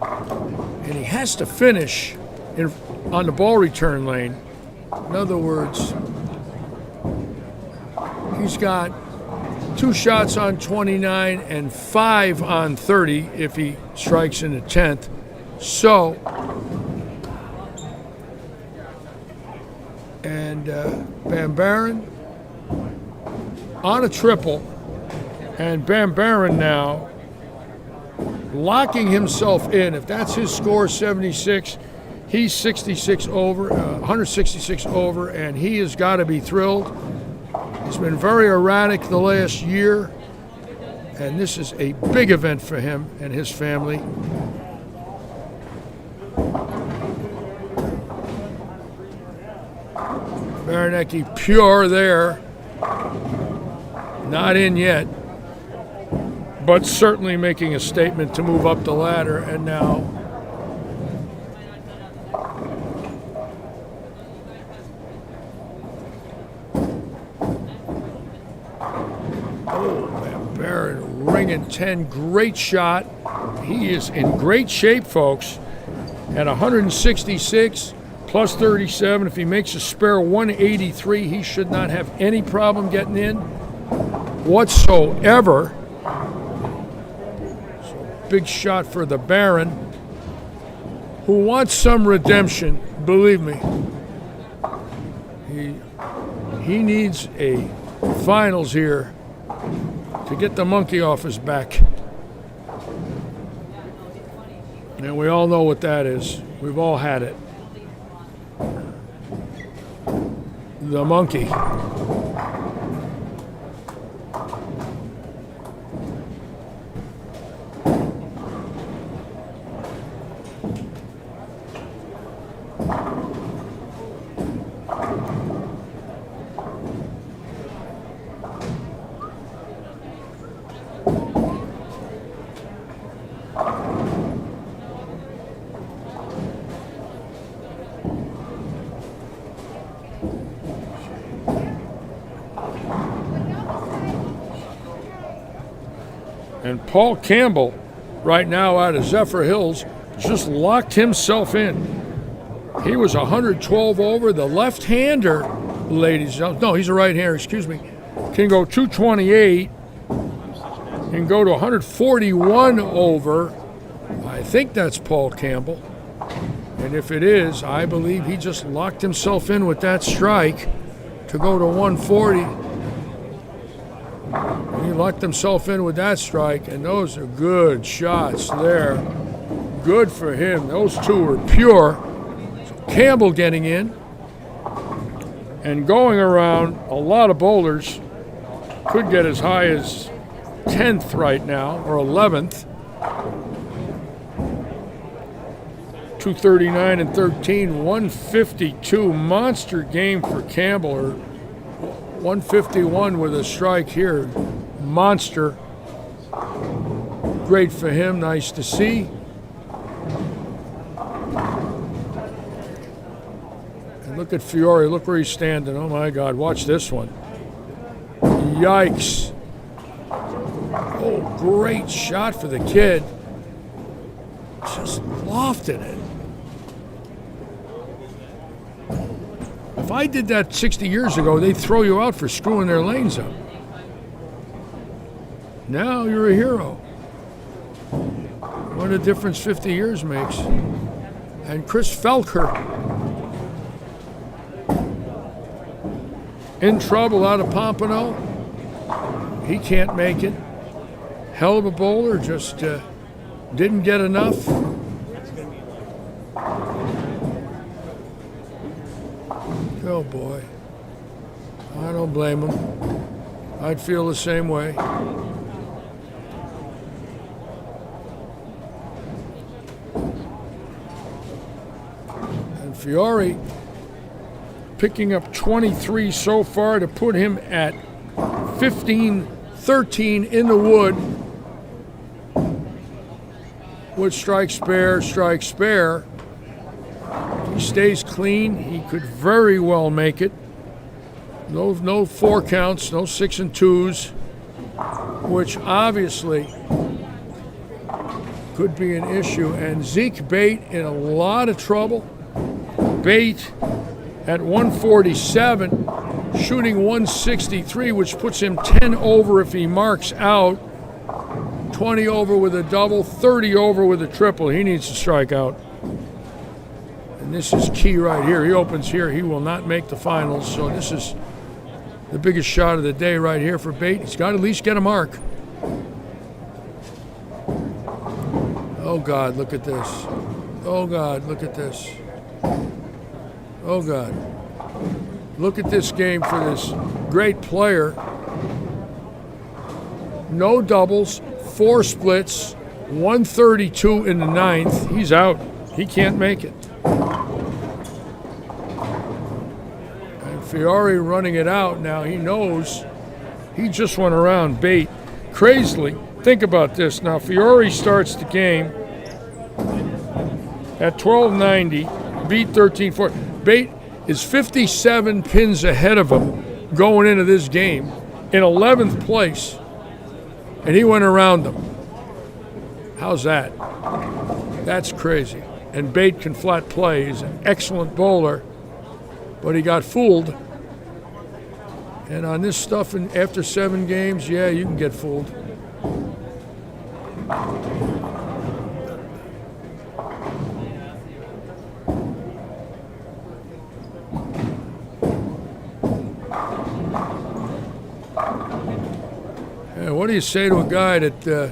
and he has to finish on the ball return lane. In other words, he's got 2 shots on 29 and 5 on 30 if he strikes in the 10th. So, and Van Baron on a triple, and Van Baron now locking himself in. If that's his score, 76, he's 66 over, 166 over, and he has got to be thrilled. He's been very erratic the last year, and this is a big event for him and his family. Baranecki pure there. Not in yet, but certainly making a statement to move up the ladder. And now Van Baron ringing 10, great shot. He is in great shape, folks, at 166 plus 37. If he makes a spare 183, he should not have any problem getting in whatsoever. So big shot for the Baron, who wants some redemption, believe me. He needs a finals here to get the monkey off his back. And we all know what that is. We've all had it. The monkey. And Paul Campbell, right now out of Zephyr Hills, just locked himself in. He was 112 over. The left-hander, ladies, no, he's a right-hander, excuse me, can go 228, can go to 141 over. I think that's Paul Campbell. And if it is, I believe he just locked himself in with that strike to go to 140. He locked himself in with that strike, and those are good shots there. Good for him. Those two were pure. So Campbell getting in and going around a lot of boulders. Could get as high as 10th right now, or 11th. 239 and 13, 152. Monster game for Campbell, or 151 with a strike here. Monster. Great for him, nice to see. And look at Fiore, look where he's standing. Oh my God, watch this one. Yikes. Oh, great shot for the kid. Just lofted it. If I did that 60 years ago, they'd throw you out for screwing their lanes up. Now you're a hero. What a difference 50 years makes. And Chris Felker in trouble out of Pompano. He can't make it. Hell of a bowler, just didn't get enough. Oh boy. I don't blame him. I'd feel the same way. And Fiore picking up 23 so far to put him at 15-13 in the wood. Wood strike spare, strike spare. He stays clean. He could very well make it. No 4 counts, no 6 and 2s, which obviously could be an issue. And Zeke Bate in a lot of trouble. Bate at 147, shooting 163, which puts him 10 over if he marks out, 20 over with a double, 30 over with a triple. He needs to strike out. And this is key right here. He opens here. He will not make the finals. So this is the biggest shot of the day right here for Bate. He's got to at least get a mark. Oh, God, look at this. Oh, God, look at this. Oh, God. Look at this game for this great player. No doubles, 4 splits, 132 in the 9th. He's out. He can't make it. And Fiore running it out now. He knows he just went around Bate crazily. Think about this. Now, Fiore starts the game at 1290, beat 13-4. Bate is 57 pins ahead of him going into this game in 11th place, and he went around them. How's that? That's crazy. And Bate can flat play. He's an excellent bowler, but he got fooled. And on this stuff, after 7 games, yeah, you can get fooled. Yeah, what do you say to a guy that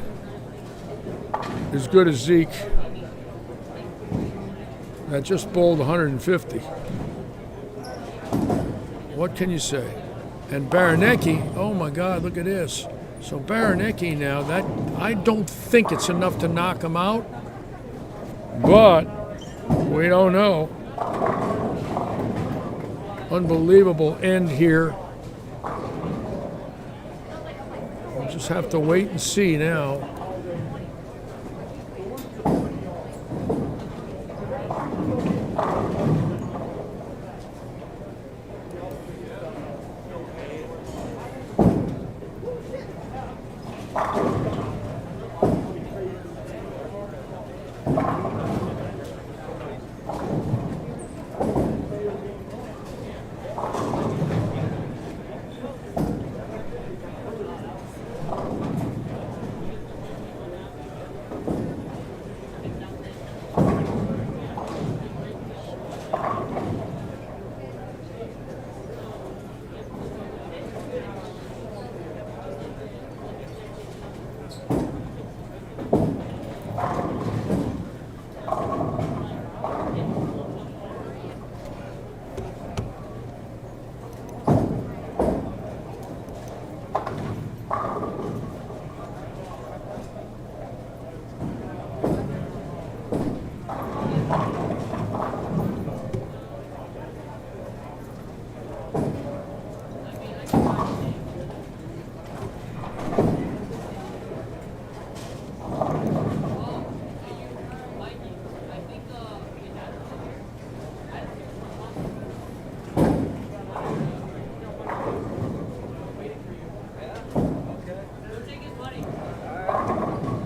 as good as Zeke that just bowled 150? What can you say? And Baranecki, oh my God, look at this. So Baranecki now, that I don't think it's enough to knock him out, but we don't know. Unbelievable end here. We'll just have to wait and see now.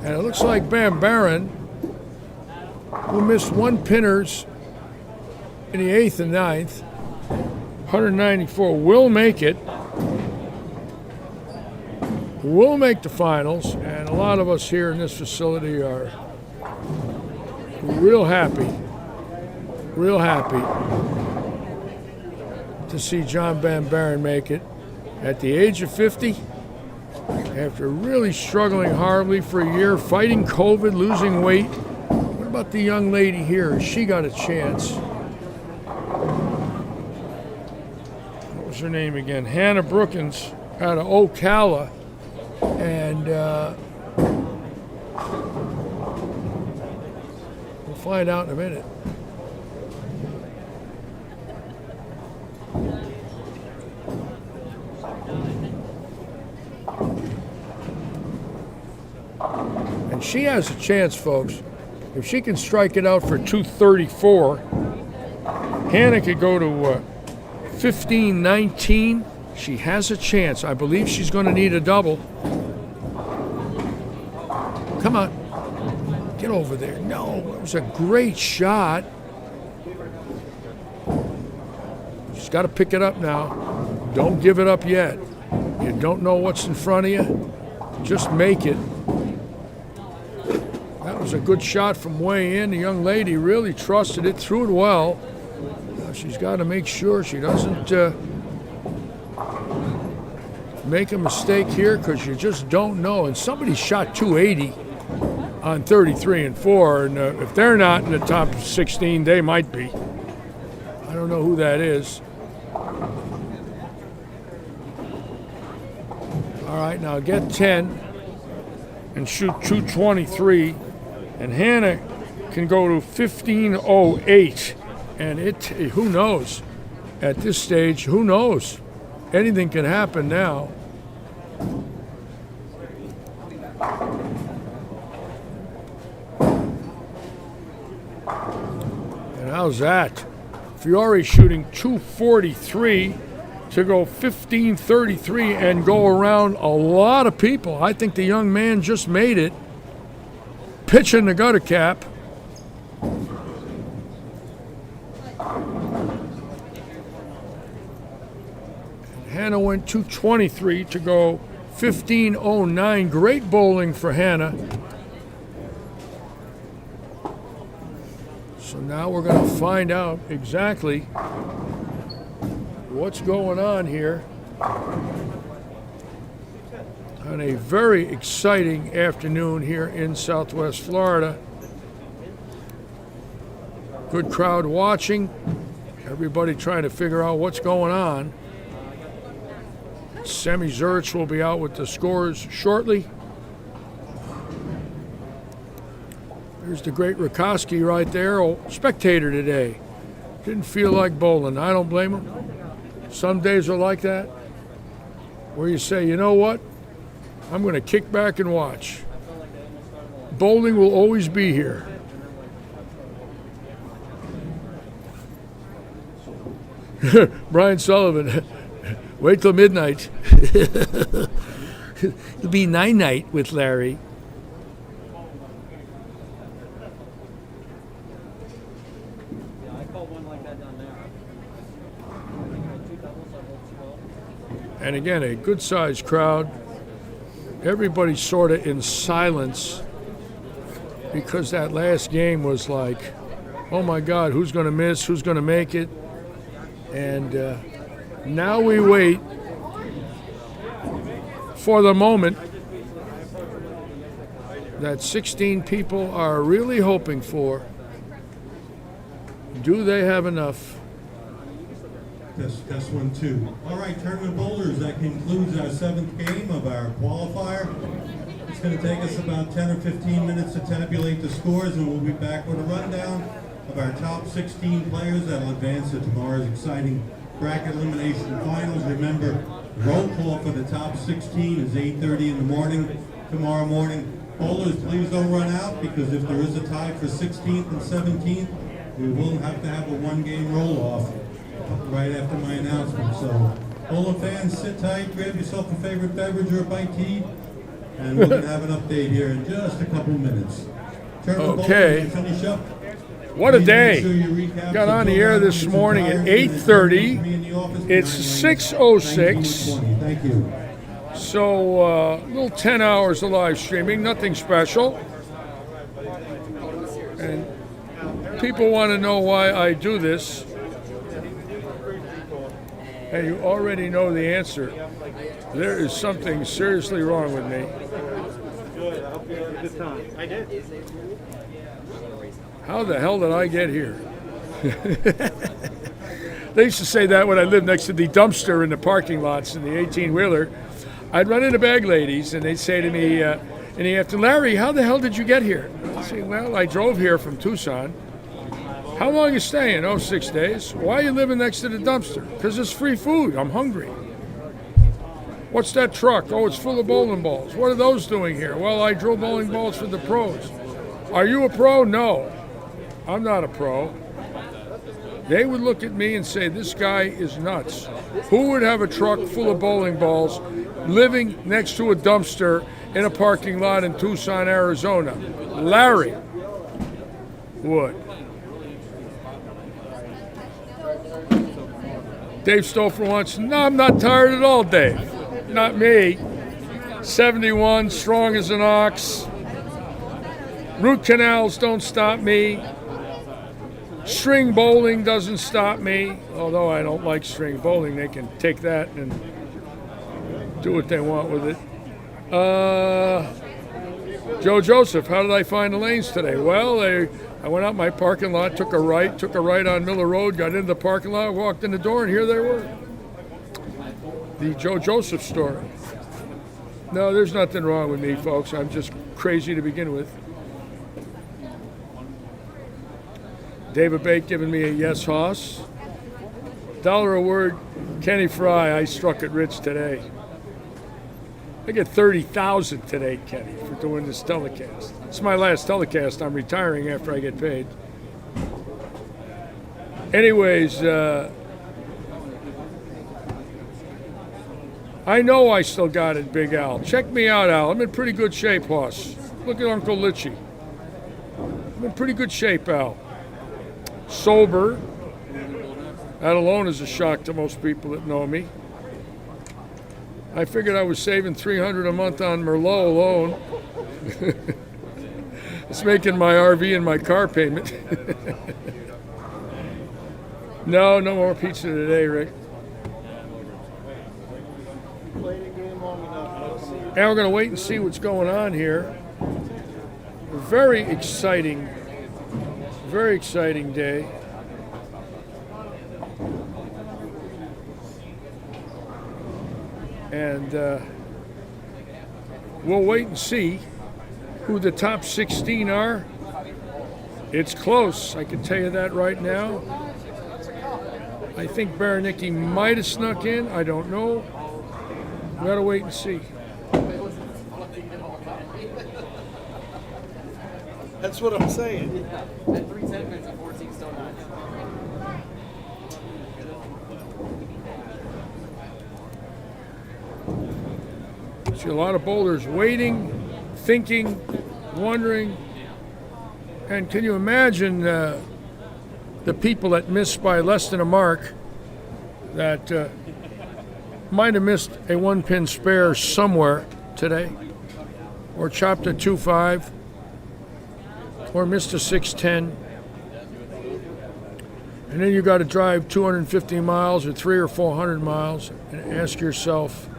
And it looks like Bam Barron, who missed 1 pinners in the 8th and 9th, 194, will make it. Will make the finals, and a lot of us here in this facility are real happy to see John Van Barren make it at the age of 50, after really struggling horribly for a year, fighting COVID, losing weight. What about the young lady here? Has she got a chance? What was her name again? Hannah Brookins out of Ocala. And we'll find out in a minute. And she has a chance, folks. If she can strike it out for 234, Hannah could go to 15-19. She has a chance. I believe she's going to need a double. Come on. Get over there. No, it was a great shot. She's got to pick it up now. Don't give it up yet. You don't know what's in front of you. Just make it. That was a good shot from way in. The young lady really trusted it, threw it well. She's got to make sure she doesn't make a mistake here, because you just don't know. And somebody shot 280 on 33 and 4, and if they're not in the top 16, they might be. I don't know who that is. All right, now get 10 and shoot 223, and Hannah can go to 15:08, and who knows at this stage? Who knows? Anything can happen now. And how's that? Fiore shooting 243 to go 15:33 and go around a lot of people. I think the young man just made it. Pitching the gutter cap. Hannah went 223 to go 15:09. Great bowling for Hannah. So now we're going to find out exactly what's going on here on a very exciting afternoon here in Southwest Florida. Good crowd watching. Everybody trying to figure out what's going on. Sammy Zurich will be out with the scores shortly. There's the great Rakoski right there, spectator today. Didn't feel like bowling. I don't blame him. Some days are like that, where you say, you know what? I'm going to kick back and watch. Bowling will always be here. Brian Sullivan, wait till midnight. It'll be night-night with Larry. And again, a good-sized crowd. Everybody sort of in silence, because that last game was like, oh my God, who's going to miss? Who's going to make it? And now we wait for the moment that 16 people are really hoping for. Do they have enough? Test 1, 2. All right, tournament bowlers, that concludes our 7th game of our qualifier. It's going to take us about 10 or 15 minutes to tabulate the scores, and we'll be back with a rundown of our top 16 players that will advance to tomorrow's exciting bracket elimination finals. Remember, roll call for the top 16 is 8:30 in the morning tomorrow morning. Bowlers, please don't run out, because if there is a tie for 16th and 17th, we will have to have a one-game roll-off right after my announcement. So, bowler fans, sit tight, grab yourself a favorite beverage or a bite to eat, and we're going to have an update here in just a couple of minutes. Okay. Finish up. What a Please day. make sure you recap Got the on the air program this in its morning at entirety. 8:30. Me in the office, It's 6:06. 1920. Thank you. So, a little 10 hours of live streaming, nothing special. And people want to know why I do this. And you already know the answer. There is something seriously wrong with me. Good. I hope you had a good time. I did. How the hell did I get here? They used to say that when I lived next to the dumpster in the parking lots in the 18-wheeler. I'd run into bag ladies, and they'd say to me in the afternoon, Larry, how the hell did you get here? I'd say, well, I drove here from Tucson. How long are you staying? Oh, 6 days. Why are you living next to the dumpster? Because it's free food. I'm hungry. What's that truck? Oh, it's full of bowling balls. What are those doing here? Well, I drill bowling balls for the pros. Are you a pro? No, I'm not a pro. They would look at me and say, this guy is nuts. Who would have a truck full of bowling balls living next to a dumpster in a parking lot in Tucson, Arizona? Larry would. Dave Stouffer wants, no, I'm not tired at all, Dave. Not me. 71, strong as an ox. Root canals don't stop me. String bowling doesn't stop me. Although I don't like string bowling, they can take that and do what they want with it. Joe Joseph, how did I find the lanes today? Well, I went out my parking lot, took a right on Miller Road, got into the parking lot, walked in the door, and here they were. The Joe Joseph story. No, there's nothing wrong with me, folks. I'm just crazy to begin with. David Bate giving me a yes, Hoss. $1 a word, Kenny Fry, I struck it rich today. I get $30,000 today, Kenny, for doing this telecast. It's my last telecast. I'm retiring after I get paid. Anyways, I know I still got it, Big Al. Check me out, Al. I'm in pretty good shape, Hoss. Look at Uncle Litchy. I'm in pretty good shape, Al. Sober. That alone is a shock to most people that know me. I figured I was saving $300 a month on Merlot alone. It's making my RV and my car payment. No more pizza today, Rick. And we're going to wait and see what's going on here. Very exciting day. And we'll wait and see who the top 16 are. It's close, I can tell you that right now. I think Baranicki might have snuck in, I don't know. We gotta wait and see. That's what I'm saying. At 3 segments and 14 stone nines. See a lot of bowlers waiting, thinking, wondering. And can you imagine the people that missed by less than a mark that might have missed a 1-pin spare somewhere today, or chopped a 2-5, or missed a 6-10. And then you got to drive 250 miles or 300 or 400 miles and ask yourself,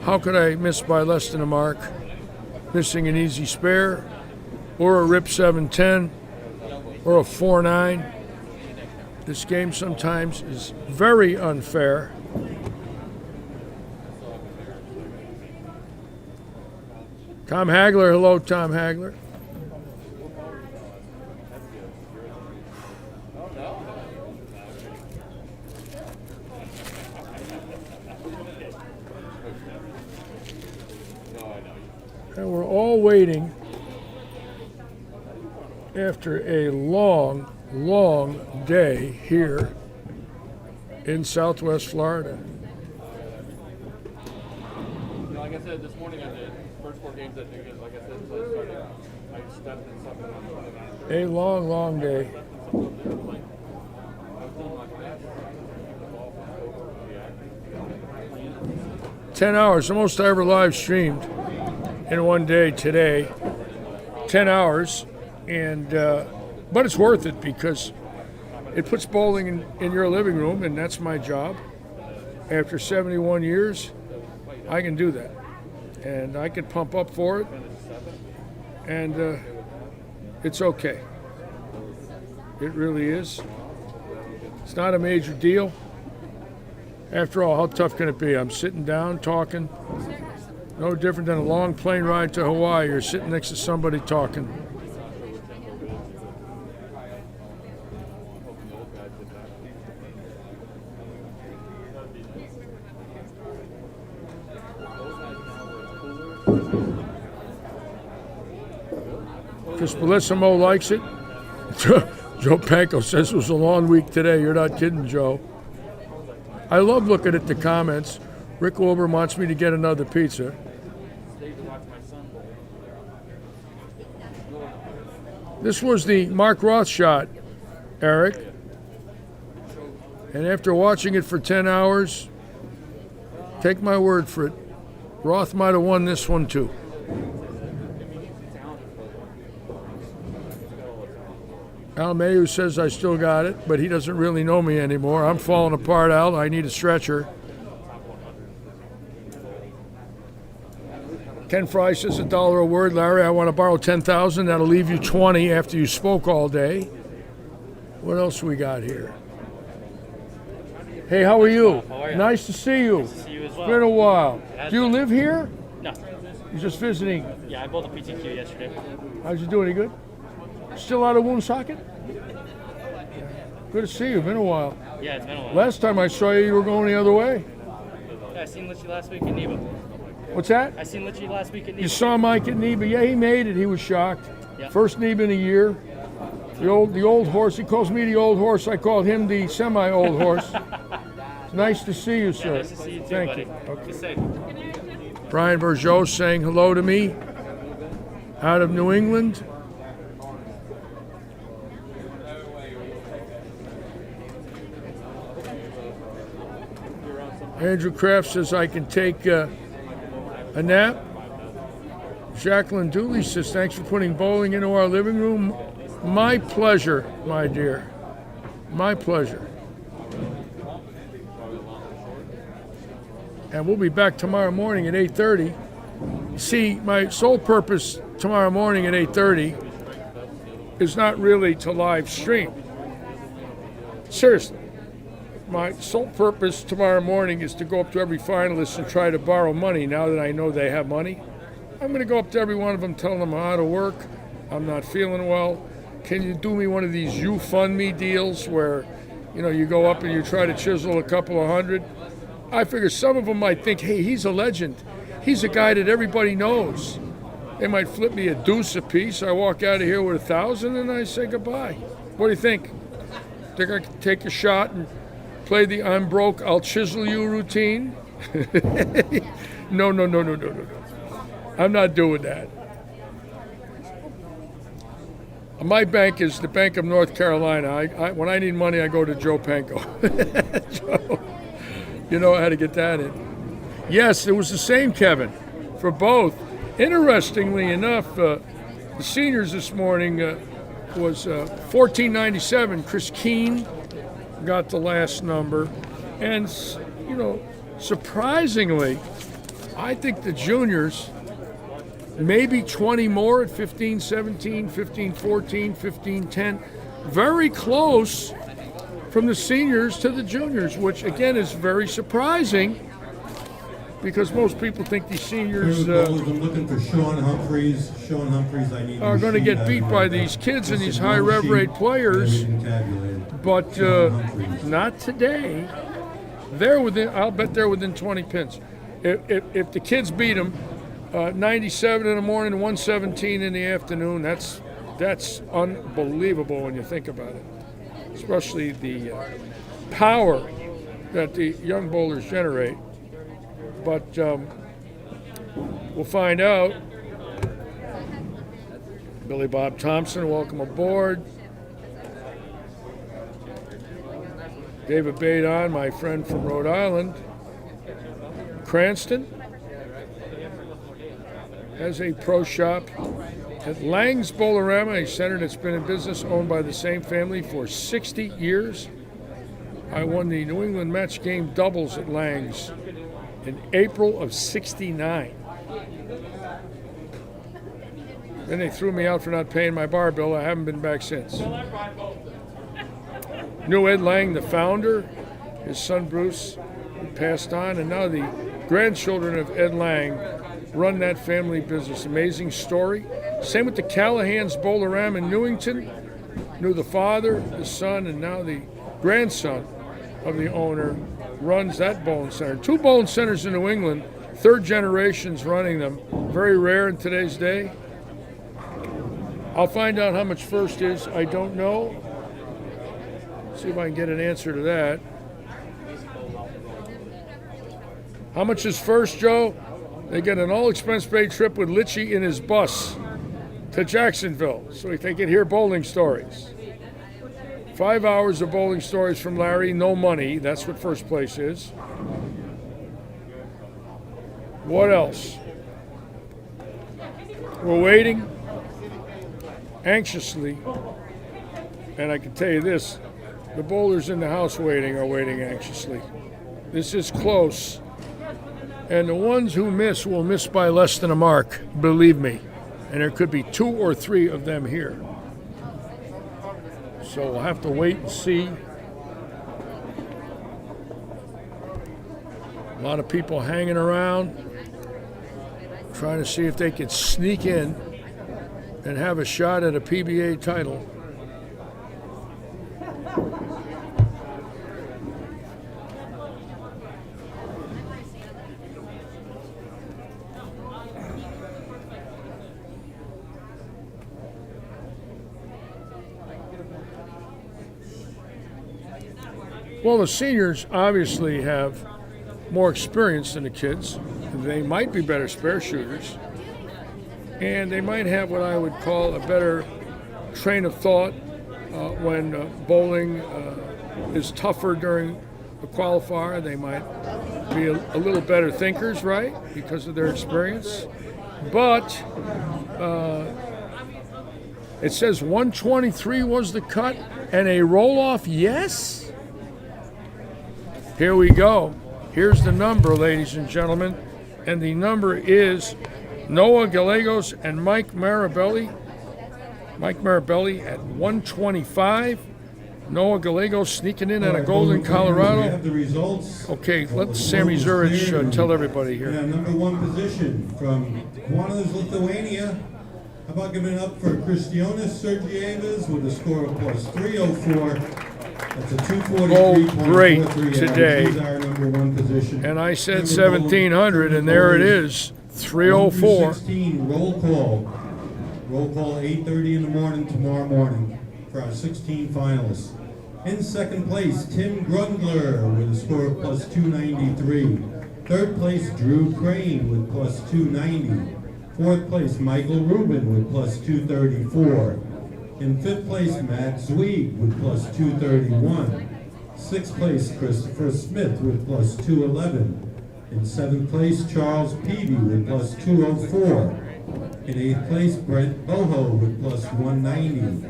how could I miss by less than a mark? Missing an easy spare, or a rip 7-10, or a 4-9. This game sometimes is very unfair. Tom Hagler, hello, Tom Hagler. And we're all waiting after a long, long day here in Southwest Florida. Like I said, this morning I did first 4 games I did because, like I said, so I started, I stepped in something on the A long, long day. 10 hours, the most I ever live streamed in one day today. 10 hours, and but it's worth it because it puts bowling in your living room, and that's my job. After 71 years, I can do that, and I can pump up for it, and it's okay. It really is. It's not a major deal. After all, how tough can it be? I'm sitting down talking. No different than a long plane ride to Hawaii. You're sitting next to somebody talking. Because Bellissimo likes it. Joe Panko says it was a long week today. You're not kidding, Joe. I love looking at the comments. Rick Wilbur wants me to get another pizza. This was the Mark Roth shot, Eric. And after watching it for 10 hours, take my word for it, Roth might have won this one too. Al Mayu says I still got it, but he doesn't really know me anymore. I'm falling apart, Al. I need a stretcher. Ken Fry says $1 a word. Larry, I want to borrow 10,000. That'll leave you 20 after you spoke all day. What else we got here? Hey, how are you? How are you? Nice to see you. Nice to see you as well. It's been a while. Has Do you been. live here? No. You're just visiting. Yeah, I bought a PTQ yesterday. How's you doing? Any good? Still out of Woonsocket? Good to see you. Been a while. Yeah, it's been a while. Last time I saw you, you were going the other way. Yeah, I seen Litchi last week in Neva. What's that? I seen Litchi last week in Neva. You saw Mike at Neba. Yeah, he made it. He was shocked. Yeah. First Neba in a year. The old horse. He calls me the old horse. I called him the semi-old horse. It's nice to see you, sir. Yeah, nice to see you too, Thank buddy. you. Okay. Be safe. Brian Bergeau saying hello to me out of New England. Andrew Kraft says I can take a nap. Jacqueline Dooley says thanks for putting bowling into our living room. My pleasure, my dear. My pleasure. And we'll be back tomorrow morning at 8:30. See, my sole purpose tomorrow morning at 8:30 is not really to live stream. Seriously. My sole purpose tomorrow morning is to go up to every finalist and try to borrow money now that I know they have money. I'm going to go up to every one of them, tell them I'm out of work, I'm not feeling well. Can you do me one of these You Fund Me deals where, you go up and you try to chisel a couple of hundred? I figure some of them might think, hey, he's a legend. He's a guy that everybody knows. They might flip me a deuce a piece. I walk out of here with 1,000 and I say goodbye. What do you think? Think I can take a shot and play the I'm broke, I'll chisel you routine? No. I'm not doing that. My bank is the Bank of North Carolina. When I need money, I go to Joe Panko. Joe, you know how to get that in. Yes, it was the same, Kevin, for both. Interestingly enough, the seniors this morning was 1497. Chris Keene got the last number. And, surprisingly, I think the juniors, maybe 20 more at 15-17, 15-14, 15-10, very close from the seniors to the juniors, which, again, is very surprising because most people think these seniors I'm looking for Sean Humphreys. Sean Humphreys, I need are going to get beat by these kids and these high rev rate players, but not today. They're within. I'll bet they're within 20 pins. If the kids beat them, 97 in the morning, 117 in the afternoon. That's unbelievable when you think about it, especially the power that the young bowlers generate. But we'll find out. Billy Bob Thompson, welcome aboard. David Badon, my friend from Rhode Island. Cranston has a pro shop at Lang's Bowlerama, a center that's been in business, owned by the same family for 60 years. I won the New England match game doubles at Lang's in April of '69. Then they threw me out for not paying my bar bill. I haven't been back since. Knew Ed Lang, the founder. His son Bruce passed on, and now the grandchildren of Ed Lang run that family business. Amazing story. Same with the Callahan's Bowlerama in Newington. Knew the father, the son, and now the grandson of the owner runs that bowling center. 2 bowling centers in New England, third generations running them. Very rare in today's day. I'll find out how much first is. I don't know. See if I can get an answer to that. How much is first, Joe? They get an all-expense-paid trip with Litchi in his bus to Jacksonville so they can hear bowling stories. 5 hours of bowling stories from Larry, no money. That's what first place is. What else? We're waiting anxiously, and I can tell you this, the bowlers in the house are waiting anxiously. This is close, and the ones who miss will miss by less than a mark, believe me, and there could be 2 or 3 of them here. So we'll have to wait and see. A lot of people hanging around, trying to see if they can sneak in and have a shot at a PBA title. Well, the seniors obviously have more experience than the kids. They might be better spare shooters. And they might have what I would call a better train of thought when bowling is tougher during the qualifier. They might be a little better thinkers, right, because of their experience. But it says 123 was the cut and a roll-off, yes? Here we go. Here's the number, ladies and gentlemen. And the number is Noah Gallegos and Mike Marabelli. Mike Marabelli at 125. Noah Gallegos sneaking in at a Golden, Colorado. We have the results. Okay, let Sammy Zurich tell everybody here. Yeah, number 1 position from Kaunas, Lithuania. How about giving it up for Kristijonas Sergievas with a score of plus 304. That's a 243.43. Oh, great today. He's our number 1 position. And I said 1,700, and there it is, 304. 16 roll call. Roll call 8:30 in the morning tomorrow morning for our 16 finalists. In second place, Tim Grundler with a score of plus 293. Third place, Drew Crane with plus 290. Fourth place, Michael Rubin with plus 234. In fifth place, Matt Zweig with plus 231. Sixth place, Christopher Smith with plus 211. In seventh place, Charles Peavy with plus 204. In eighth place, Brent Boho with plus 190.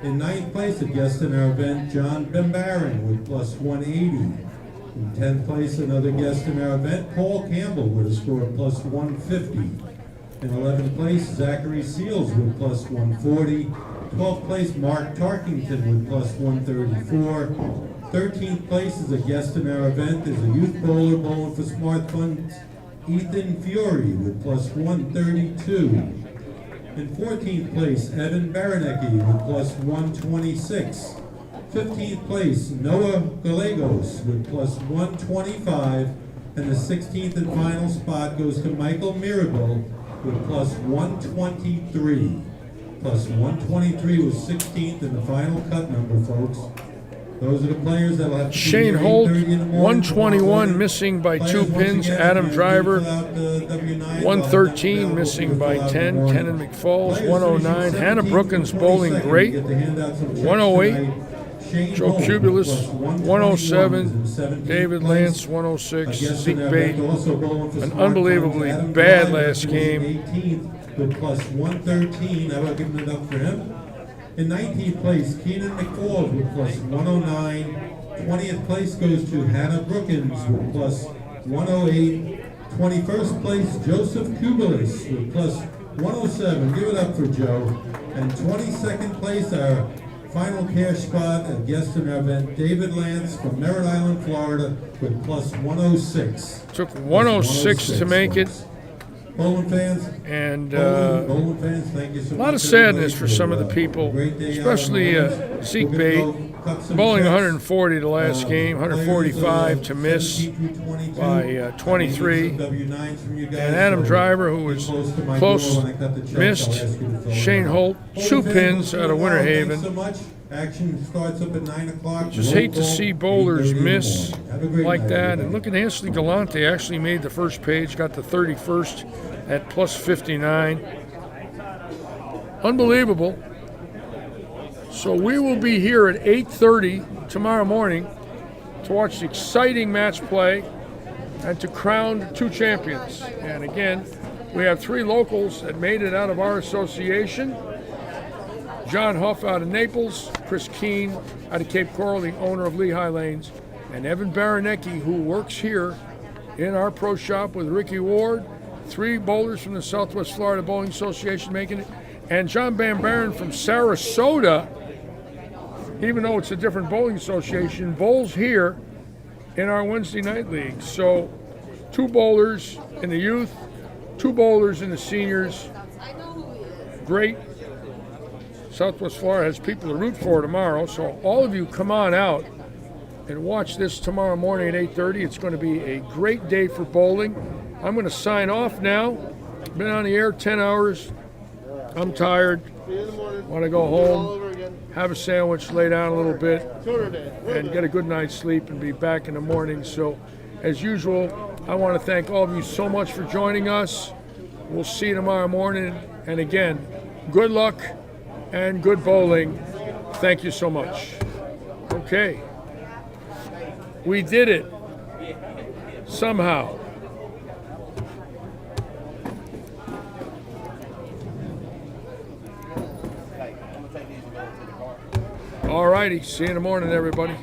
In ninth place, a guest in our event, John Bembarin with plus 180. In 10th place, another guest in our event, Paul Campbell with a score of plus 150. In 11th place, Zachary Seals with plus 140. 12th place, Mark Tarkington with plus 134. 13th place is a guest in our event, is a youth bowler bowling for Smart Funds, Ethan Fiore with plus 132. In 14th place, Evan Baranecki with plus 126. 15th place, Noah Gallegos with plus 125. And the 16th and final spot goes to Michael Mirabel with plus 123. Plus 123 was 16th in the final cut number, folks. Those are the players that'll have to be Shane here Holt, 8:30 in the morning, 121 tomorrow missing by morning. 2 Players, once pins. again, Adam if you Driver, fill out the W9, 113 missing by 10. Kenan McFalls, 109. Hannah Brookins bowling great. 108. Joe Cubulus, 107. David Lance, 106. Zeke Bate, an unbelievably bad last game. 18th with plus 113. How about giving it up for him? In 19th place, Kenan McFalls with plus 109. 20th place goes to Hannah Brookins with plus 108. 21st place, Joseph Kubelis with plus 107. Give it up for Joe. And 22nd place, our final cash spot, a guest in our event, David Lance from Merritt Island, Florida, with plus 106. Took 106 to make it. Bowling fans, And bowling fans, thank you so much. a lot of sadness for some of the people, especially Zeke Bate, bowling 140 the last game, 145 to miss by 23. And Adam Driver, who was close, missed. Shane Holt, 2 pins out of Winter Haven. Action starts up at 9 o'clock. Just hate to see bowlers miss like that. And look at Ashley Galante, actually made the first page, got the 31st at plus 59. Unbelievable. So we will be here at 8:30 tomorrow morning to watch the exciting match play and to crown 2 champions. And again, we have 3 locals that made it out of our association. John Huff out of Naples, Chris Keene out of Cape Coral, the owner of Lehigh Lanes, and Evan Baranecki, who works here in our pro shop with Ricky Ward. 3 bowlers from the Southwest Florida Bowling Association making it. And John Van Buren from Sarasota, even though it's a different bowling association, bowls here in our Wednesday night league. So 2 bowlers in the youth, 2 bowlers in the seniors. Great. Southwest Florida has people to root for tomorrow, so all of you come on out and watch this tomorrow morning at 8:30. It's going to be a great day for bowling. I'm going to sign off now. Been on the air 10 hours. I'm tired. Want to go home, have a sandwich, lay down a little bit, and get a good night's sleep and be back in the morning. So, as usual, I want to thank all of you so much for joining us. We'll see you tomorrow morning. And again, good luck and good bowling. Thank you so much. Okay. We did it. Somehow. All righty. See you in the morning, everybody.